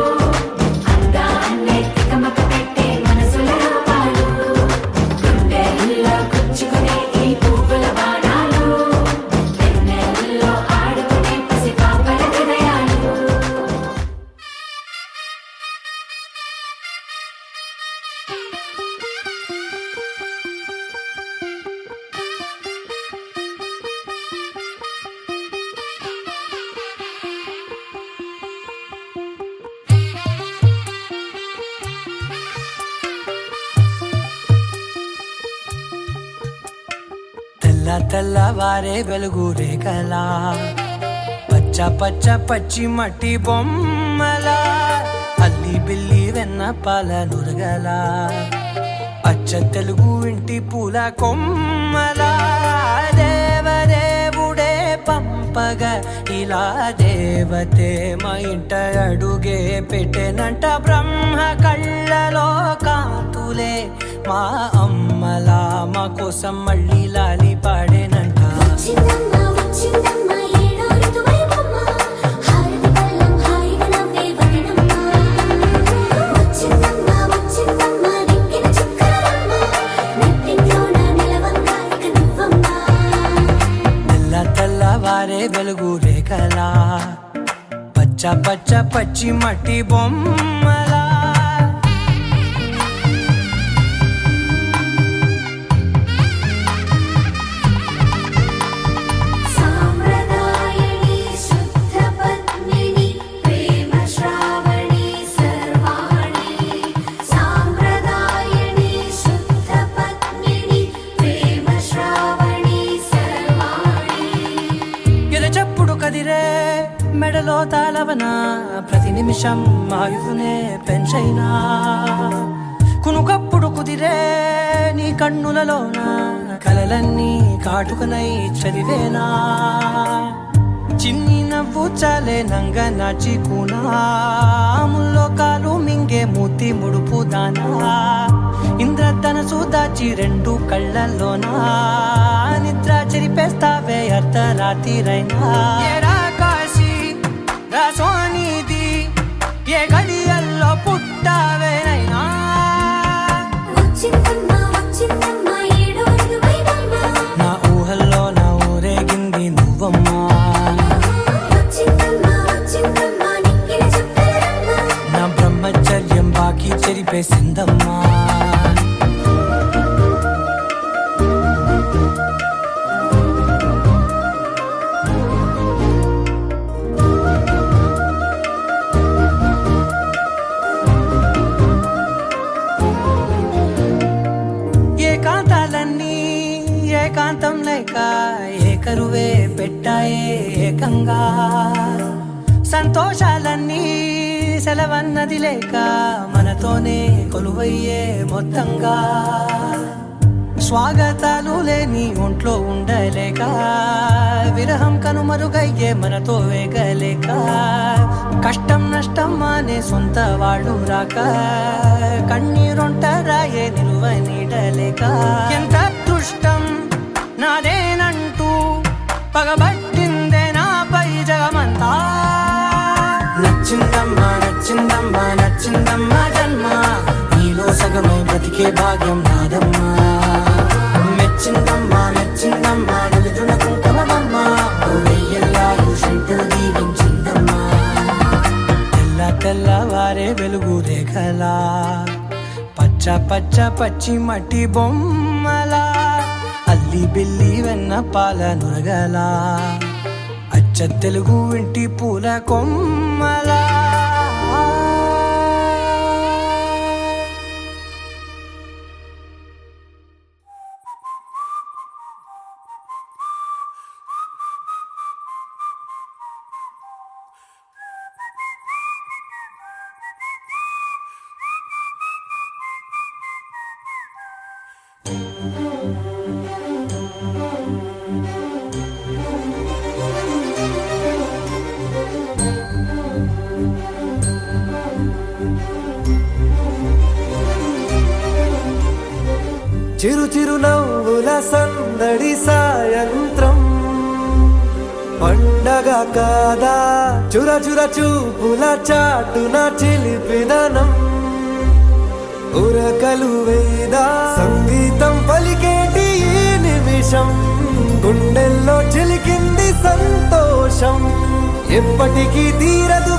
అందాన్నే తికమక పెట్టే మనసుల రూపాలు గుండెల్లో గుచ్చుకునే ఈ పువ్వుల బాణాలు వెన్నెల్లో ఆడుకునే పసిపాపల హృదయాలు తెల్ల తెల్లవారే వెలుగు రేఖలా పచ్చ పచ్చ పచ్చి మట్టి బొమ్మలా అల్లి బిల్లి వెన్న పాల నురగలా అచ్చ తెలుగు ఇంటి పూల కొమ్మలా దేవదేవుడే పంపగా ఇలా దేవతే మా ఇంట అడుగే పెట్టెనంట బ్రహ్మ కళ్ళలో కాతులే మా అమ్మలా మా కోసం మళ్ళీ లాలి పాడేనంట వచ్చిందమ్మ ఏడో ఋతువైవమ్మ హారతి పళ్ళం హాయిగా నవ్వే వదనమ్మ వచ్చిందమ్మ దిక్కిన చుక్కలమ్మ నెట్టింట్లోన నిలవంగా ఇక నువ్వమ్మ తెల్ల తెల్లవారే వెలుగు రేఖలా పచ్చ పచ్చ పచ్చి మట్టి బొమ్మలా సాంప్రదాయని శుద్ధ పద్మిని ప్రేమ శ్రావణి సర్వాణి సాంప్రదాయని శుద్ధ పద్మిని ప్రేమ శ్రావణి సర్వాణి ఎరచప్పుడు కదిరే మెడలో తాళవన ప్రతి నిమిషం ఆయువునే పెంచైనా కునుకప్పుడు కుదిరే నీ కన్నులలోన కలలన్నీ కాటుకనై చదివేనా చిన్ని నవ్వు చాలే నంగ నాచి కూనాముల్లో కాలు మింగే మూతి ముడుపు దానా ఇంద్రధనసు దాచి రెండు కళ్ళల్లోనా నిద్ర చెరిపేస్తావే అర్ధరాత్రిరైనా ఏరా కాశీ రా సోనిది ఏ గడియల్లో పుట్టావేనైనా వచ్చిందమ్మ ఏడో ఋతువైవమ్మ నా ఊహల్లో నా ఊరేగింది నువ్వమ్మా వచ్చిందమ్మ నిక్కిన చుక్కలమ్మ నా బ్రహ్మచర్య లేక ఏకరువే పెట్టాయే ఏకంగా సంతోషాలన్నీ సెలవన్నది లేక మనతోనే కొలువయ్యే మొత్తంగా స్వాగతాలు లేని ఒంట్లో ఉండలేక విరహం కనుమరుగయ్యే మనతో వేగలేక కష్టం నష్టం అనే సొంత వాళ్ళు రాక కన్నీరొంటరాయే నిలువ నీడలేక ఎంత అదృష్టం నాదేనంటూ పగబట్టిందే నాపై జగమంతా నచ్చిందమ్మా నచ్చిందమ్మా నచ్చిందమ్మా జన్మ నీలో సగమై బ్రతికే భాగ్యం నాదమ్మా మెచ్చిందమ్మా మెచ్చిందమ్మా నలుదున కుంకుమమ్మా వెయ్యల్లాలు శంకరు దీవించిందమ్మా తెల్ల తెల్లవారే వెలుగు రేఖలా పచ్చ పచ్చ పచ్చి మట్టి బొమ్మలా అల్లి బిల్లి వెన్న పాల నురగలా అచ్చ తెలుగు ఇంటి పూల కొమ్మలా చిరు చిరు నవ్వుల సందడి సాయంత్రం పండగ కాదా చుర చుర చూపుల చాటున చిలిపిదనం ఉరకలు వేదా సంగీతం పలికేటి ఈ నిమిషం గుండెల్లో చిలికింది సంతోషం ఎప్పటికీ తీరదు